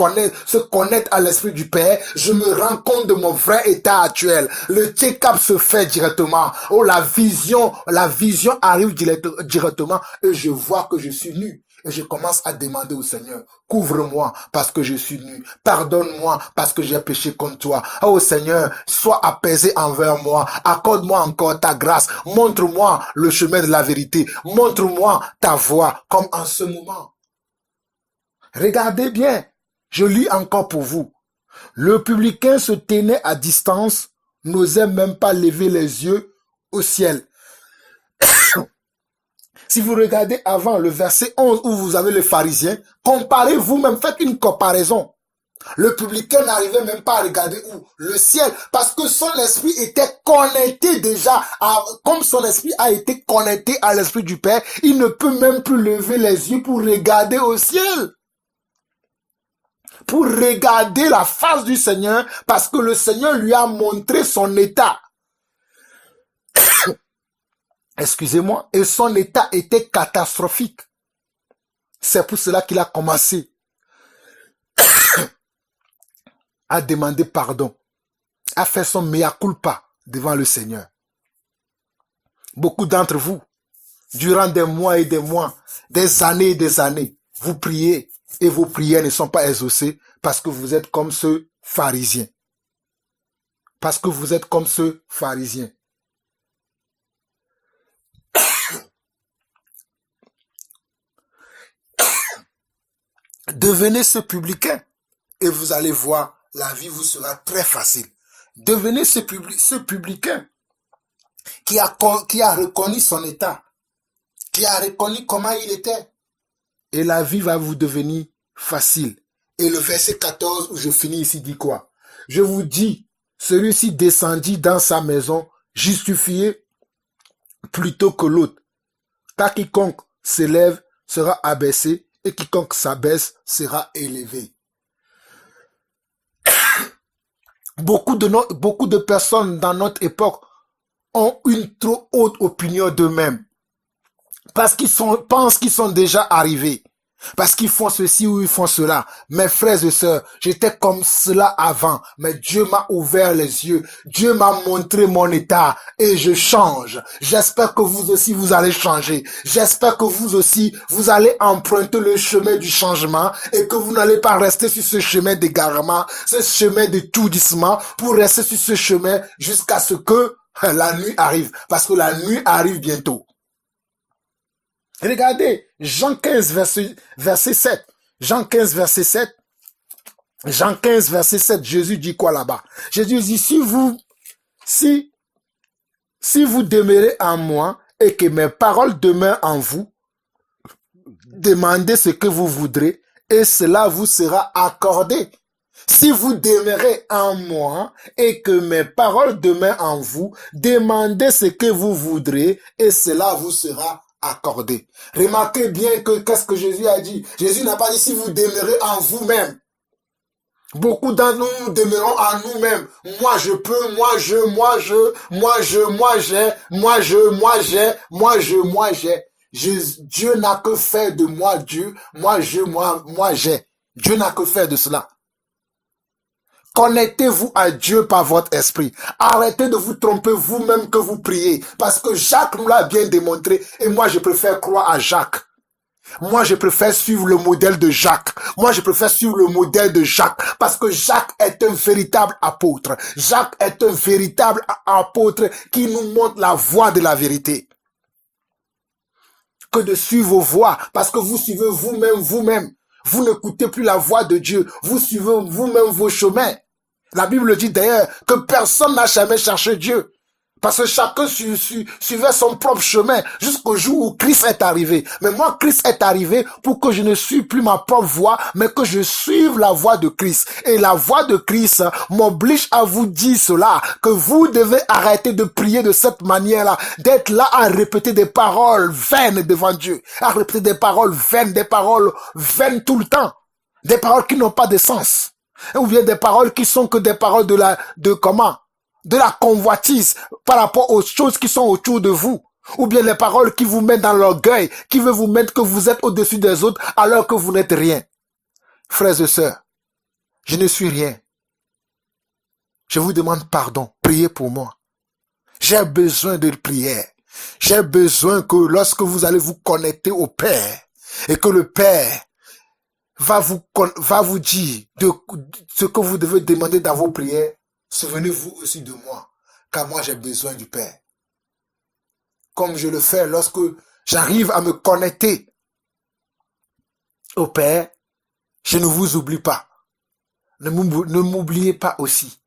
se connecte à l'esprit du Père, je me rends compte de mon vrai état actuel. Le check-up se fait directement. Oh, la vision arrive directement et je vois que je suis nu. Et je commence à demander au Seigneur, couvre-moi parce que je suis nu. Pardonne-moi parce que j'ai péché contre toi. Oh Seigneur, sois apaisé envers moi. Accorde-moi encore ta grâce. Montre-moi le chemin de la vérité. Montre-moi ta voie comme en ce moment. Regardez bien. Je lis encore pour vous. Le publicain se tenait à distance, n'osait même pas lever les yeux au ciel. Si vous regardez avant le verset 11 où vous avez les pharisiens, comparez vous-même, faites une comparaison. Le publicain n'arrivait même pas à regarder où? Le ciel, parce que son esprit était connecté déjà, comme son esprit a été connecté à l'esprit du Père, il ne peut même plus lever les yeux pour regarder au ciel. Pour regarder la face du Seigneur, parce que le Seigneur lui a montré son état. Excusez-moi, et son état était catastrophique. C'est pour cela qu'il a commencé à demander pardon, à faire son mea culpa devant le Seigneur. Beaucoup d'entre vous, durant des mois et des mois, des années, vous priez et vos prières ne sont pas exaucées parce que vous êtes comme ce pharisien. Parce que vous êtes comme ce pharisien. Devenez ce publicain et vous allez voir, la vie vous sera très facile. Devenez ce publicain qui a reconnu son état, qui a reconnu comment il était. Et la vie va vous devenir facile. Et le verset 14 où je finis ici dit quoi? Je vous dis, celui-ci descendit dans sa maison, justifié plutôt que l'autre. Car quiconque s'élève sera abaissé et quiconque s'abaisse sera élevé. Beaucoup de personnes dans notre époque ont une trop haute opinion d'eux-mêmes parce qu'ils pensent qu'ils sont déjà arrivés. Parce qu'ils font ceci ou ils font cela. Mes frères et sœurs, j'étais comme cela avant, mais Dieu m'a ouvert les yeux. Dieu m'a montré mon état et je change. J'espère que vous aussi, vous allez changer. J'espère que vous aussi, vous allez emprunter le chemin du changement et que vous n'allez pas rester sur ce chemin d'égarement, ce chemin d'étourdissement pour rester sur ce chemin jusqu'à ce que la nuit arrive. Parce que la nuit arrive bientôt. Regardez, Jean 15, verset 7. Jean 15, verset 7. Jean 15, verset 7. Jésus dit quoi là-bas? Jésus dit, si vous demeurez en moi et que mes paroles demeurent en vous, demandez ce que vous voudrez et cela vous sera accordé. Si vous demeurez en moi et que mes paroles demeurent en vous, demandez ce que vous voudrez et cela vous sera accordé. Remarquez bien que qu'est-ce que Jésus a dit. Jésus n'a pas dit si vous demeurez en vous-même. Beaucoup d'entre nous demeurons en nous-mêmes. Moi je peux, moi j'ai. Dieu n'a que faire de moi Dieu, moi j'ai. Dieu n'a que faire de cela. Connectez-vous à Dieu par votre esprit. Arrêtez de vous tromper vous-même que vous priez. Parce que Jacques nous l'a bien démontré. Et moi, je préfère croire à Jacques. Moi, je préfère suivre le modèle de Jacques. Moi, je préfère suivre le modèle de Jacques. Parce que Jacques est un véritable apôtre. Jacques est un véritable apôtre qui nous montre la voie de la vérité. Que de suivre vos voies. Parce que vous suivez vous-même. Vous n'écoutez plus la voix de Dieu. Vous suivez vous-même vos chemins. La Bible dit d'ailleurs que personne n'a jamais cherché Dieu. Parce que chacun suivait son propre chemin jusqu'au jour où Christ est arrivé. Mais moi, Christ est arrivé pour que je ne suive plus ma propre voie, mais que je suive la voie de Christ. Et la voie de Christ m'oblige à vous dire cela, que vous devez arrêter de prier de cette manière-là, d'être là à répéter des paroles vaines devant Dieu, à répéter des paroles vaines tout le temps, des paroles qui n'ont pas de sens, ou bien des paroles qui sont que des paroles de la convoitise par rapport aux choses qui sont autour de vous. Ou bien les paroles qui vous mettent dans l'orgueil, qui veulent vous mettre que vous êtes au-dessus des autres alors que vous n'êtes rien. Frères et sœurs, je ne suis rien. Je vous demande pardon. Priez pour moi. J'ai besoin de prière. J'ai besoin que lorsque vous allez vous connecter au Père et que le Père va vous dire ce que vous devez demander dans vos prières, souvenez-vous aussi de moi, car moi j'ai besoin du Père. Comme je le fais lorsque j'arrive à me connecter au Père, je ne vous oublie pas. Ne m'oubliez pas aussi.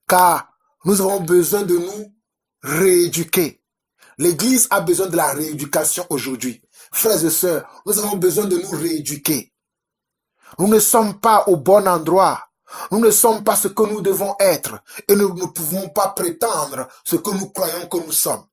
Car nous avons besoin de nous rééduquer. L'Église a besoin de la rééducation aujourd'hui. Frères et sœurs, nous avons besoin de nous rééduquer. Nous ne sommes pas au bon endroit. Nous ne sommes pas ce que nous devons être et nous ne pouvons pas prétendre ce que nous croyons que nous sommes.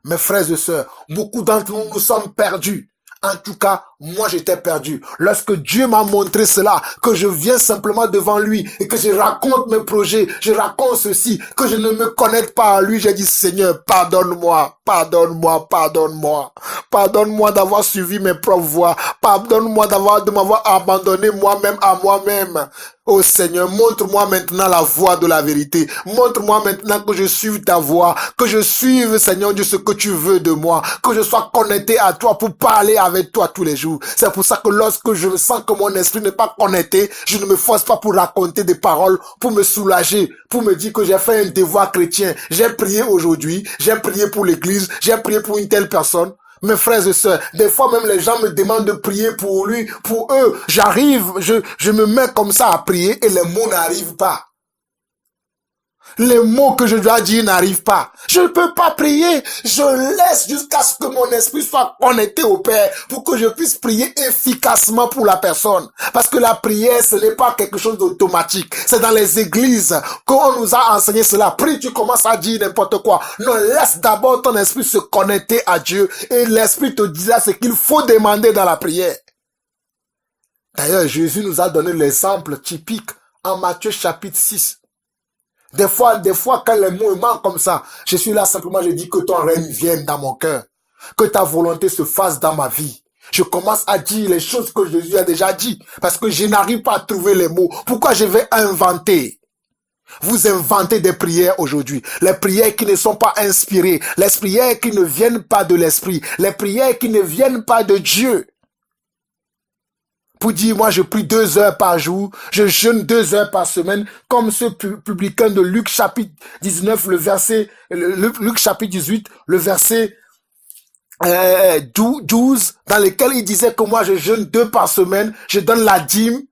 Mes frères et sœurs, beaucoup d'entre nous, nous sommes perdus. En tout cas, moi j'étais perdu. Lorsque Dieu m'a montré cela, que je viens simplement devant lui et que je raconte mes projets, je raconte ceci, que je ne me connecte pas à lui, j'ai dit Seigneur, pardonne-moi, pardonne-moi, pardonne-moi. Pardonne-moi d'avoir suivi mes propres voies. Pardonne-moi de m'avoir abandonné moi-même à moi-même. Oh Seigneur, montre-moi maintenant la voie de la vérité. Montre-moi maintenant que je suive ta voie, que je suive, Seigneur Dieu, ce que tu veux de moi, que je sois connecté à toi pour parler avec toi tous les jours. C'est pour ça que lorsque je sens que mon esprit n'est pas connecté, je ne me force pas pour raconter des paroles, pour me soulager, pour me dire que j'ai fait un devoir chrétien. J'ai prié aujourd'hui, j'ai prié pour l'église, j'ai prié pour une telle personne. Mes frères et sœurs, des fois même les gens me demandent de prier pour lui, pour eux. J'arrive, je me mets comme ça à prier et les mots n'arrivent pas. Les mots que je dois dire n'arrivent pas. Je ne peux pas prier. Je laisse jusqu'à ce que mon esprit soit connecté au Père pour que je puisse prier efficacement pour la personne. Parce que la prière, ce n'est pas quelque chose d'automatique. C'est dans les églises qu'on nous a enseigné cela. Prie, tu commences à dire n'importe quoi. Non, laisse d'abord ton esprit se connecter à Dieu et l'esprit te dira ce qu'il faut demander dans la prière. D'ailleurs, Jésus nous a donné l'exemple typique en Matthieu chapitre 6. Des fois, quand les mots manquent comme ça, je suis là simplement, je dis que ton règne vienne dans mon cœur. Que ta volonté se fasse dans ma vie. Je commence à dire les choses que Jésus a déjà dit. Parce que je n'arrive pas à trouver les mots. Pourquoi je vais inventer? Vous inventez des prières aujourd'hui. Les prières qui ne sont pas inspirées. Les prières qui ne viennent pas de l'esprit. Les prières qui ne viennent pas de Dieu. Pour dire, moi je prie 2 heures par jour, je jeûne 2 heures par semaine, comme ce publicain de Luc chapitre 19, Luc chapitre 18, le verset 12, dans lequel il disait que moi je jeûne 2 par semaine, je donne la dîme.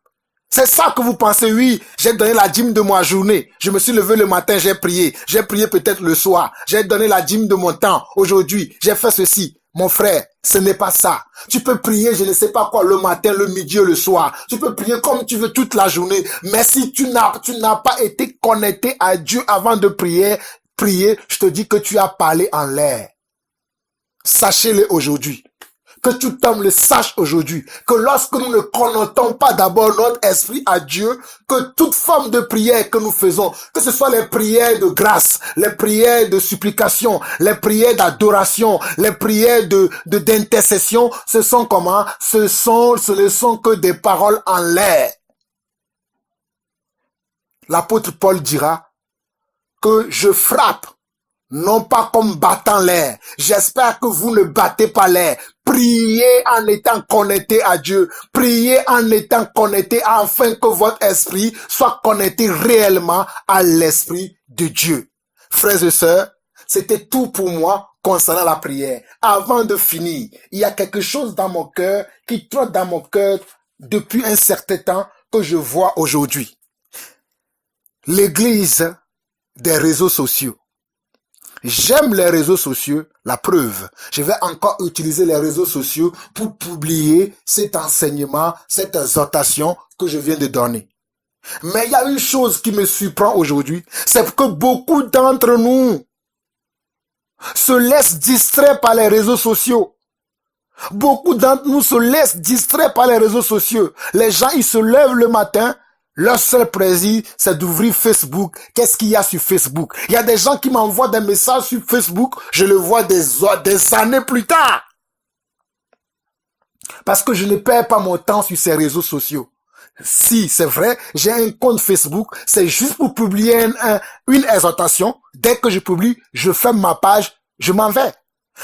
C'est ça que vous pensez, oui, j'ai donné la dîme de ma journée. Je me suis levé le matin, j'ai prié peut-être le soir, j'ai donné la dîme de mon temps. Aujourd'hui, j'ai fait ceci. Mon frère, ce n'est pas ça. Tu peux prier, je ne sais pas quoi, le matin, le midi, le soir. Tu peux prier comme tu veux toute la journée. Mais si tu n'as pas été connecté à Dieu avant de prier, je te dis que tu as parlé en l'air. Sachez-le aujourd'hui. Que tout homme le sache aujourd'hui, que lorsque nous ne connectons pas d'abord notre esprit à Dieu, que toute forme de prière que nous faisons, que ce soit les prières de grâce, les prières de supplication, les prières d'adoration, les prières d'intercession, ce sont comment? Ce ne sont que des paroles en l'air. L'apôtre Paul dira que je frappe non pas comme battant l'air. J'espère que vous ne battez pas l'air. Priez en étant connecté à Dieu. Priez en étant connecté afin que votre esprit soit connecté réellement à l'esprit de Dieu. Frères et sœurs, c'était tout pour moi concernant la prière. Avant de finir, il y a quelque chose dans mon cœur qui trotte dans mon cœur depuis un certain temps que je vois aujourd'hui. L'église des réseaux sociaux. J'aime les réseaux sociaux, la preuve. Je vais encore utiliser les réseaux sociaux pour publier cet enseignement, cette exhortation que je viens de donner. Mais il y a une chose qui me surprend aujourd'hui, c'est que beaucoup d'entre nous se laissent distraire par les réseaux sociaux. Beaucoup d'entre nous se laissent distraire par les réseaux sociaux. Les gens, ils se lèvent le matin, leur seul plaisir, c'est d'ouvrir Facebook. Qu'est-ce qu'il y a sur Facebook? Il y a des gens qui m'envoient des messages sur Facebook, je le vois des années plus tard. Parce que je ne perds pas mon temps sur ces réseaux sociaux. Si, c'est vrai, j'ai un compte Facebook, c'est juste pour publier une exhortation. Dès que je publie, je ferme ma page, je m'en vais.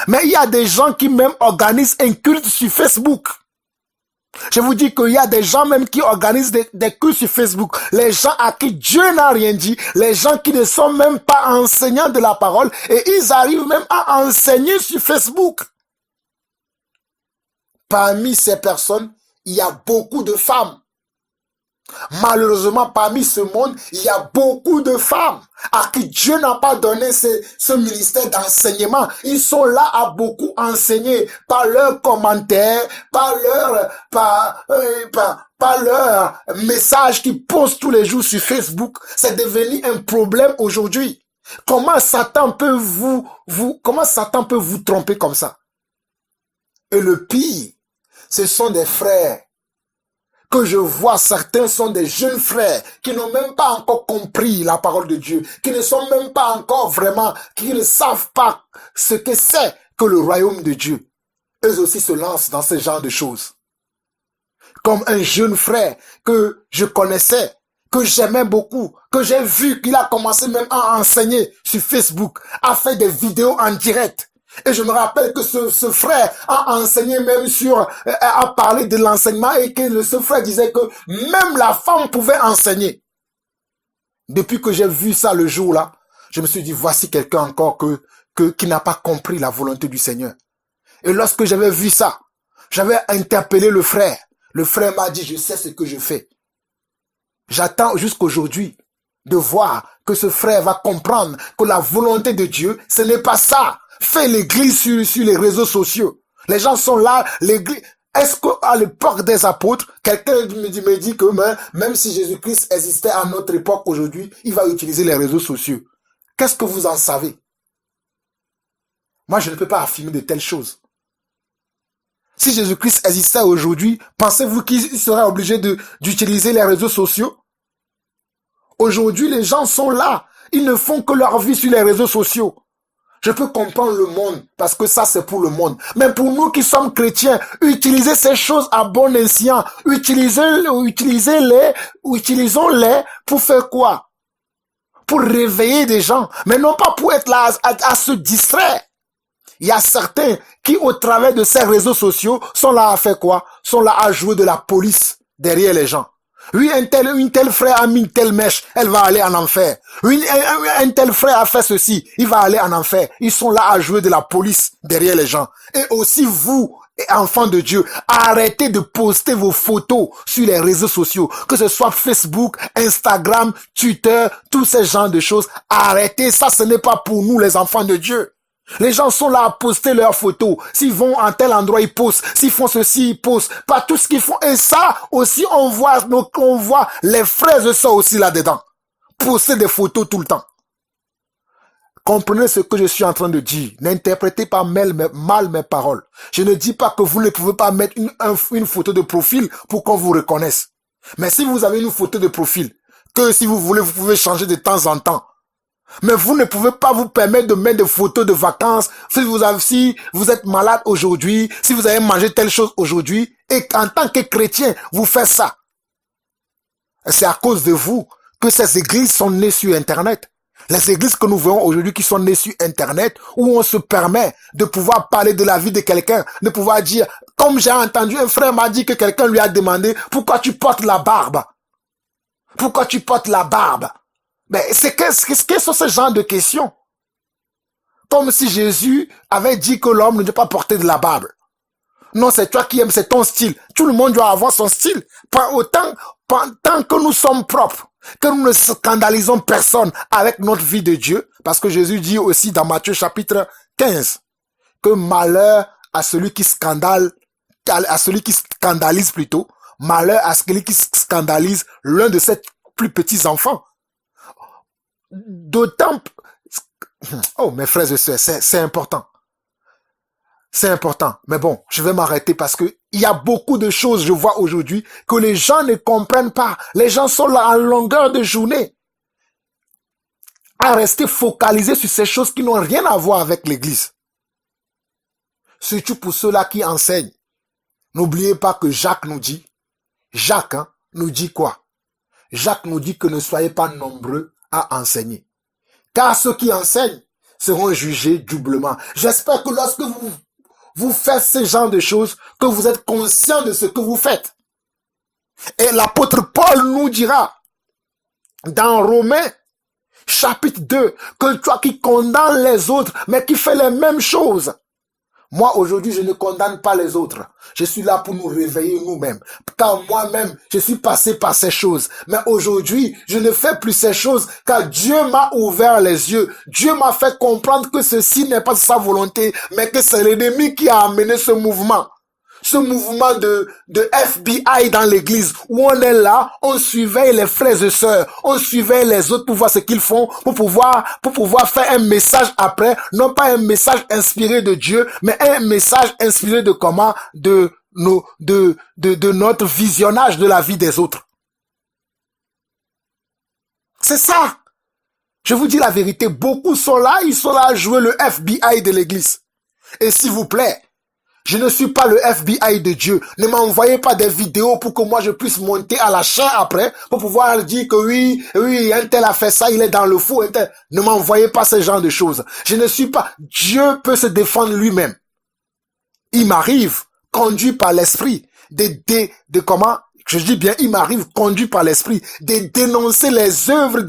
Mais il y a des gens qui même organisent un culte sur Facebook. Je vous dis qu'il y a des gens même qui organisent des cultes sur Facebook. Les gens à qui Dieu n'a rien dit, les gens qui ne sont même pas enseignants de la parole, et ils arrivent même à enseigner sur Facebook. Parmi ces personnes, il y a beaucoup de femmes. Malheureusement, parmi ce monde, il y a beaucoup de femmes à qui Dieu n'a pas donné ce ministère d'enseignement. Ils sont là à beaucoup enseigner par leurs commentaires, par leurs messages qu'ils postent tous les jours sur Facebook. C'est devenu un problème aujourd'hui. Comment Satan peut vous tromper comme ça? Et le pire, ce sont des frères que je vois, certains sont des jeunes frères qui n'ont même pas encore compris la parole de Dieu, qui ne sont même pas encore vraiment, qui ne savent pas ce que c'est que le royaume de Dieu. Eux aussi se lancent dans ce genre de choses. Comme un jeune frère que je connaissais, que j'aimais beaucoup, que j'ai vu qu'il a commencé même à enseigner sur Facebook, à faire des vidéos en direct. Et je me rappelle que ce frère a enseigné même a parlé de l'enseignement et que ce frère disait que même la femme pouvait enseigner. Depuis que j'ai vu ça le jour-là, je me suis dit, voici quelqu'un encore qui n'a pas compris la volonté du Seigneur. Et lorsque j'avais vu ça, j'avais interpellé le frère. Le frère m'a dit, je sais ce que je fais. J'attends jusqu'aujourd'hui de voir que ce frère va comprendre que la volonté de Dieu, ce n'est pas ça. Fais l'église sur les réseaux sociaux. Les gens sont là, l'église... Est-ce qu'à l'époque des apôtres, quelqu'un me dit que même si Jésus-Christ existait à notre époque aujourd'hui, il va utiliser les réseaux sociaux? Qu'est-ce que vous en savez? Moi, je ne peux pas affirmer de telles choses. Si Jésus-Christ existait aujourd'hui, pensez-vous qu'il serait obligé d'utiliser les réseaux sociaux? Aujourd'hui, les gens sont là. Ils ne font que leur vie sur les réseaux sociaux. Je peux comprendre le monde, parce que ça, c'est pour le monde. Mais pour nous qui sommes chrétiens, utilisez ces choses à bon escient. Utilisons-les pour faire quoi? Pour réveiller des gens, mais non pas pour être là à se distraire. Il y a certains qui, au travers de ces réseaux sociaux, sont là à faire quoi? Sont là à jouer de la police derrière les gens. Oui, une telle frère a mis une telle mèche, elle va aller en enfer. Oui, un tel frère a fait ceci, il va aller en enfer. Ils sont là à jouer de la police derrière les gens. Et aussi vous, enfants de Dieu, arrêtez de poster vos photos sur les réseaux sociaux, que ce soit Facebook, Instagram, Twitter, tous ces genres de choses. Arrêtez, ça ce n'est pas pour nous les enfants de Dieu. Les gens sont là à poster leurs photos. S'ils vont en tel endroit, ils postent. S'ils font ceci, ils postent. Pas tout ce qu'ils font. Et ça aussi, on voit les frères et sœurs aussi là-dedans. Poster des photos tout le temps. Comprenez ce que je suis en train de dire. N'interprétez pas mal mes paroles. Je ne dis pas que vous ne pouvez pas mettre une photo de profil pour qu'on vous reconnaisse. Mais si vous avez une photo de profil, que si vous voulez, vous pouvez changer de temps en temps. Mais vous ne pouvez pas vous permettre de mettre des photos de vacances si vous êtes malade aujourd'hui, si vous avez mangé telle chose aujourd'hui, et qu'en tant que chrétien, vous faites ça. C'est à cause de vous que ces églises sont nées sur Internet. Les églises que nous voyons aujourd'hui qui sont nées sur Internet, où on se permet de pouvoir parler de la vie de quelqu'un, de pouvoir dire, comme j'ai entendu, un frère m'a dit que quelqu'un lui a demandé, pourquoi tu portes la barbe? Pourquoi tu portes la barbe? Mais qu'est-ce que sont ce genre de questions? Comme si Jésus avait dit que l'homme ne doit pas porter de la barbe. Non, c'est toi qui aimes, c'est ton style. Tout le monde doit avoir son style. Tant que nous sommes propres, que nous ne scandalisons personne avec notre vie de Dieu, parce que Jésus dit aussi dans Matthieu chapitre 15, que malheur à celui qui scandalise plutôt, malheur à celui qui scandalise l'un de ses plus petits enfants. D'autant... Oh, mes frères et sœurs, c'est important. C'est important. Mais bon, je vais m'arrêter parce que il y a beaucoup de choses, je vois aujourd'hui, que les gens ne comprennent pas. Les gens sont là en longueur de journée à rester focalisés sur ces choses qui n'ont rien à voir avec l'église. Surtout pour ceux-là qui enseignent. N'oubliez pas que Jacques nous dit quoi? Jacques nous dit que ne soyez pas nombreux à enseigner. Car ceux qui enseignent seront jugés doublement. J'espère que lorsque vous faites ce genre de choses, que vous êtes conscient de ce que vous faites. Et l'apôtre Paul nous dira, dans Romains, chapitre 2, que toi qui condamnes les autres, mais qui fais les mêmes choses. Moi, aujourd'hui, je ne condamne pas les autres. Je suis là pour nous réveiller nous-mêmes. Car moi-même, je suis passé par ces choses. Mais aujourd'hui, je ne fais plus ces choses car Dieu m'a ouvert les yeux. Dieu m'a fait comprendre que ceci n'est pas sa volonté, mais que c'est l'ennemi qui a amené ce mouvement. Ce mouvement de FBI dans l'église, où on est là, on surveille les frères et sœurs, on surveille les autres pour voir ce qu'ils font, pour pouvoir faire un message après, non pas un message inspiré de Dieu, mais un message inspiré de comment? De notre visionnage de la vie des autres. C'est ça. Je vous dis la vérité, beaucoup sont là, ils sont là à jouer le FBI de l'église. Et s'il vous plaît, je ne suis pas le FBI de Dieu. Ne m'envoyez pas des vidéos pour que moi je puisse monter à la chair après, pour pouvoir dire que oui, un tel a fait ça, il est dans le faux. Ne m'envoyez pas ce genre de choses. Je ne suis pas... Dieu peut se défendre lui-même. Il m'arrive, conduit par l'esprit, il m'arrive, conduit par l'esprit, de dénoncer les œuvres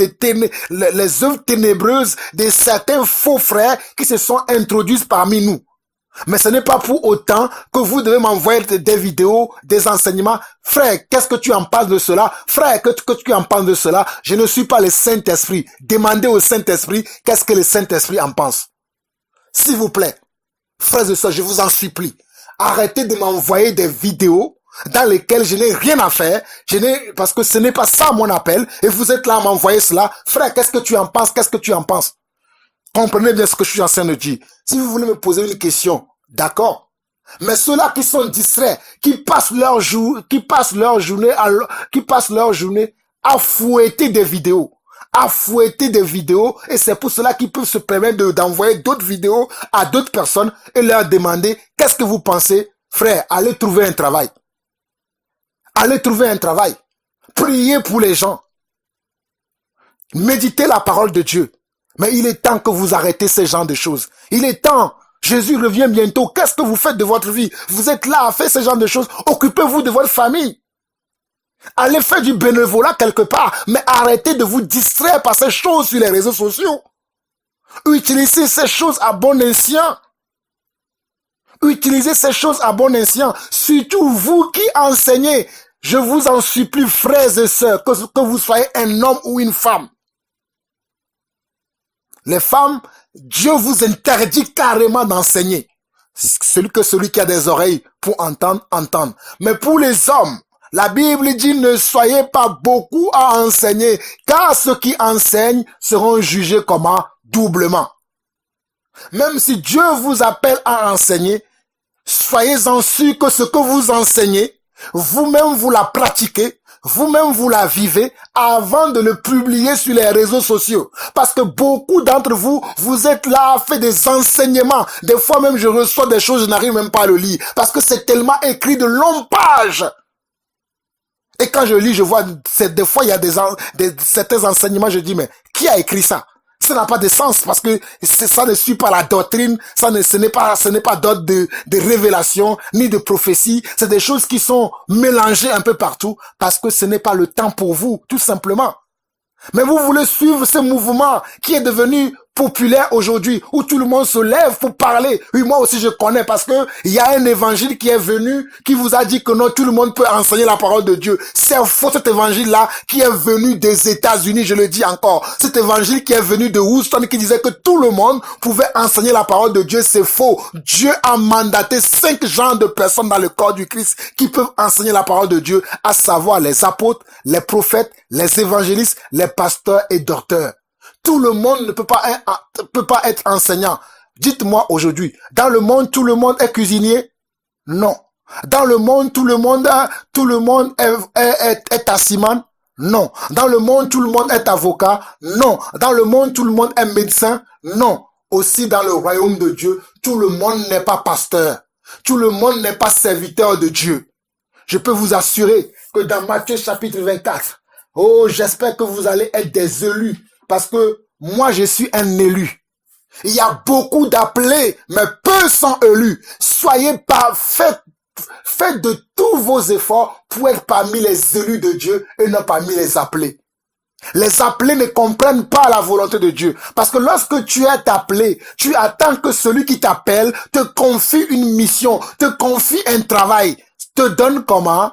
ténébreuses de certains faux frères qui se sont introduits parmi nous. Mais ce n'est pas pour autant que vous devez m'envoyer des vidéos, des enseignements. Frère, qu'est-ce que tu en penses de cela? Frère, que tu en penses de cela? Je ne suis pas le Saint-Esprit. Demandez au Saint-Esprit qu'est-ce que le Saint-Esprit en pense. S'il vous plaît, frères et sœurs, je vous en supplie. Arrêtez de m'envoyer des vidéos dans lesquelles je n'ai rien à faire. Parce que ce n'est pas ça mon appel. Et vous êtes là à m'envoyer cela. Frère, qu'est-ce que tu en penses? Qu'est-ce que tu en penses? Comprenez bien ce que je suis en train de dire. Si vous voulez me poser une question, d'accord. Mais ceux-là qui sont distraits, qui passent leur journée à fouetter des vidéos. Et c'est pour cela qu'ils peuvent se permettre d'envoyer d'autres vidéos à d'autres personnes et leur demander, qu'est-ce que vous pensez? Frère, allez trouver un travail. Priez pour les gens. Méditez la parole de Dieu. Mais il est temps que vous arrêtez ce genre de choses. Il est temps. Jésus revient bientôt. Qu'est-ce que vous faites de votre vie? Vous êtes là à faire ce genre de choses. Occupez-vous de votre famille. Allez faire du bénévolat quelque part. Mais arrêtez de vous distraire par ces choses sur les réseaux sociaux. Utilisez ces choses à bon escient. Surtout vous qui enseignez. Je vous en supplie, frères et sœurs, que vous soyez un homme ou une femme. Les femmes, Dieu vous interdit carrément d'enseigner. Celui qui a des oreilles pour entendre, entendre. Mais pour les hommes, la Bible dit ne soyez pas beaucoup à enseigner, car ceux qui enseignent seront jugés comment? Doublement. Même si Dieu vous appelle à enseigner, soyez-en sûrs que ce que vous enseignez, vous-même vous la pratiquez, vous-même vous la vivez avant de le publier sur les réseaux sociaux. Parce que beaucoup d'entre vous, vous êtes là à faire des enseignements. Des fois même je reçois des choses, je n'arrive même pas à le lire. Parce que c'est tellement écrit de longues pages. Et quand je lis, je vois, des fois il y a certains enseignements, je dis, mais qui a écrit ça? Ça n'a pas de sens parce que ça ne suit pas la doctrine, ce n'est pas d'ordre de révélation ni de prophétie. C'est des choses qui sont mélangées un peu partout parce que ce n'est pas le temps pour vous, tout simplement. Mais vous voulez suivre ce mouvement qui est devenu populaire aujourd'hui, où tout le monde se lève pour parler. Oui, moi aussi je connais parce que il y a un évangile qui est venu, qui vous a dit que non, tout le monde peut enseigner la parole de Dieu. C'est faux, cet évangile-là qui est venu des États-Unis, je le dis encore. Cet évangile qui est venu de Houston, qui disait que tout le monde pouvait enseigner la parole de Dieu, c'est faux. Dieu a mandaté 5 genres de personnes dans le corps du Christ qui peuvent enseigner la parole de Dieu, à savoir les apôtres, les prophètes, les évangélistes, les pasteurs et docteurs. Tout le monde ne peut pas être enseignant. Dites-moi aujourd'hui, dans le monde, tout le monde est cuisinier? Non. Dans le monde, tout le monde est taximan? Non. Dans le monde, tout le monde est avocat? Non. Dans le monde, tout le monde est médecin? Non. Aussi dans le royaume de Dieu, tout le monde n'est pas pasteur. Tout le monde n'est pas serviteur de Dieu. Je peux vous assurer que dans Matthieu chapitre 24, oh, j'espère que vous allez être des élus. Parce que moi, je suis un élu. Il y a beaucoup d'appelés, mais peu sont élus. Soyez pas, faites de tous vos efforts pour être parmi les élus de Dieu et non parmi les appelés. Les appelés ne comprennent pas la volonté de Dieu. Parce que lorsque tu es appelé, tu attends que celui qui t'appelle te confie une mission, te confie un travail, te donne comment?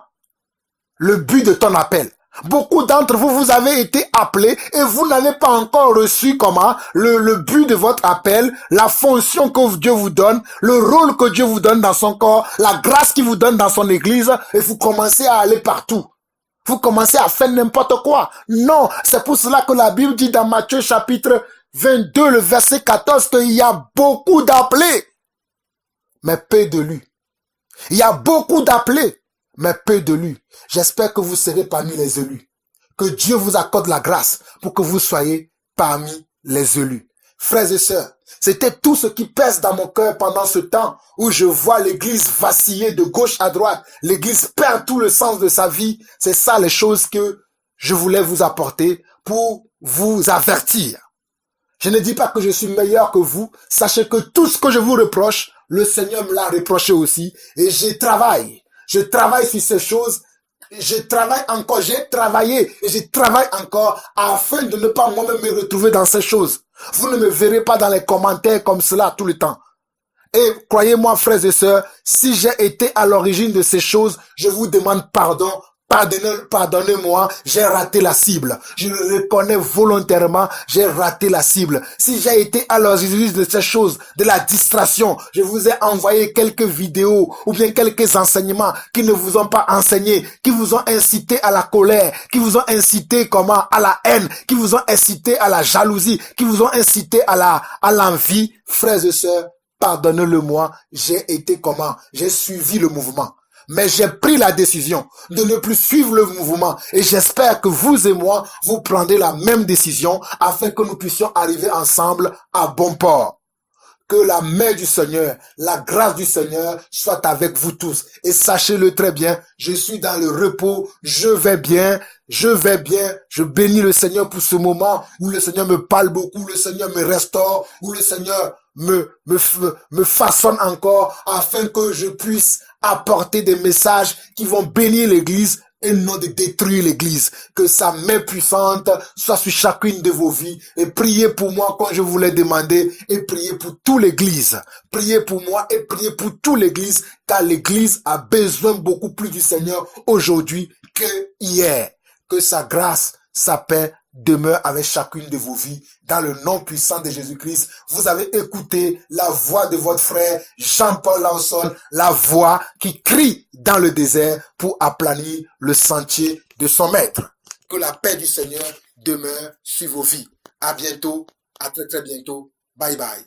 Le but de ton appel. Beaucoup d'entre vous, vous avez été appelés et vous n'avez pas encore reçu comment le but de votre appel, la fonction que Dieu vous donne, le rôle que Dieu vous donne dans son corps, la grâce qu'il vous donne dans son église, et vous commencez à aller partout. Vous commencez à faire n'importe quoi. Non, c'est pour cela que la Bible dit dans Matthieu chapitre 22, le verset 14, qu'il y a beaucoup d'appelés, mais peu d'élus. Il y a beaucoup d'appelés, mais peu d'élus. J'espère que vous serez parmi les élus. Que Dieu vous accorde la grâce pour que vous soyez parmi les élus. Frères et sœurs, c'était tout ce qui pèse dans mon cœur pendant ce temps où je vois l'église vaciller de gauche à droite. L'église perd tout le sens de sa vie. C'est ça les choses que je voulais vous apporter pour vous avertir. Je ne dis pas que je suis meilleur que vous. Sachez que tout ce que je vous reproche, le Seigneur me l'a reproché aussi. Et je travaille sur ces choses. J'ai travaillé et je travaille encore afin de ne pas moi-même me retrouver dans ces choses. Vous ne me verrez pas dans les commentaires comme cela tout le temps. Et croyez-moi, frères et sœurs, si j'ai été à l'origine de ces choses, je vous demande pardon. Pardonnez-moi, j'ai raté la cible. Je le reconnais volontairement, j'ai raté la cible. Si j'ai été à l'origine de ces choses, de la distraction, je vous ai envoyé quelques vidéos ou bien quelques enseignements qui ne vous ont pas enseigné, qui vous ont incité à la colère, qui vous ont incité comment? À la haine, qui vous ont incité à la jalousie, qui vous ont incité à l'envie. Frères et sœurs, pardonnez-le-moi, j'ai été comment? J'ai suivi le mouvement. Mais j'ai pris la décision de ne plus suivre le mouvement et j'espère que vous et moi, vous prendrez la même décision afin que nous puissions arriver ensemble à bon port. Que la main du Seigneur, la grâce du Seigneur soit avec vous tous. Et sachez-le très bien, je suis dans le repos, je vais bien, je bénis le Seigneur pour ce moment où le Seigneur me parle beaucoup, le Seigneur me restaure, où le Seigneur me façonne encore afin que je puisse apporter des messages qui vont bénir l'Église et non de détruire l'Église. Que sa main puissante soit sur chacune de vos vies et priez pour moi comme je vous l'ai demandé et priez pour toute l'Église. Priez pour moi et priez pour toute l'Église car l'Église a besoin beaucoup plus du Seigneur aujourd'hui que hier. Que sa grâce, sa paix demeure avec chacune de vos vies dans le nom puissant de Jésus-Christ. Vous avez écouté la voix de votre frère Jean-Paul Lawson, la voix qui crie dans le désert pour aplanir le sentier de son maître. Que la paix du Seigneur demeure sur vos vies. À bientôt, à très très bientôt. Bye bye.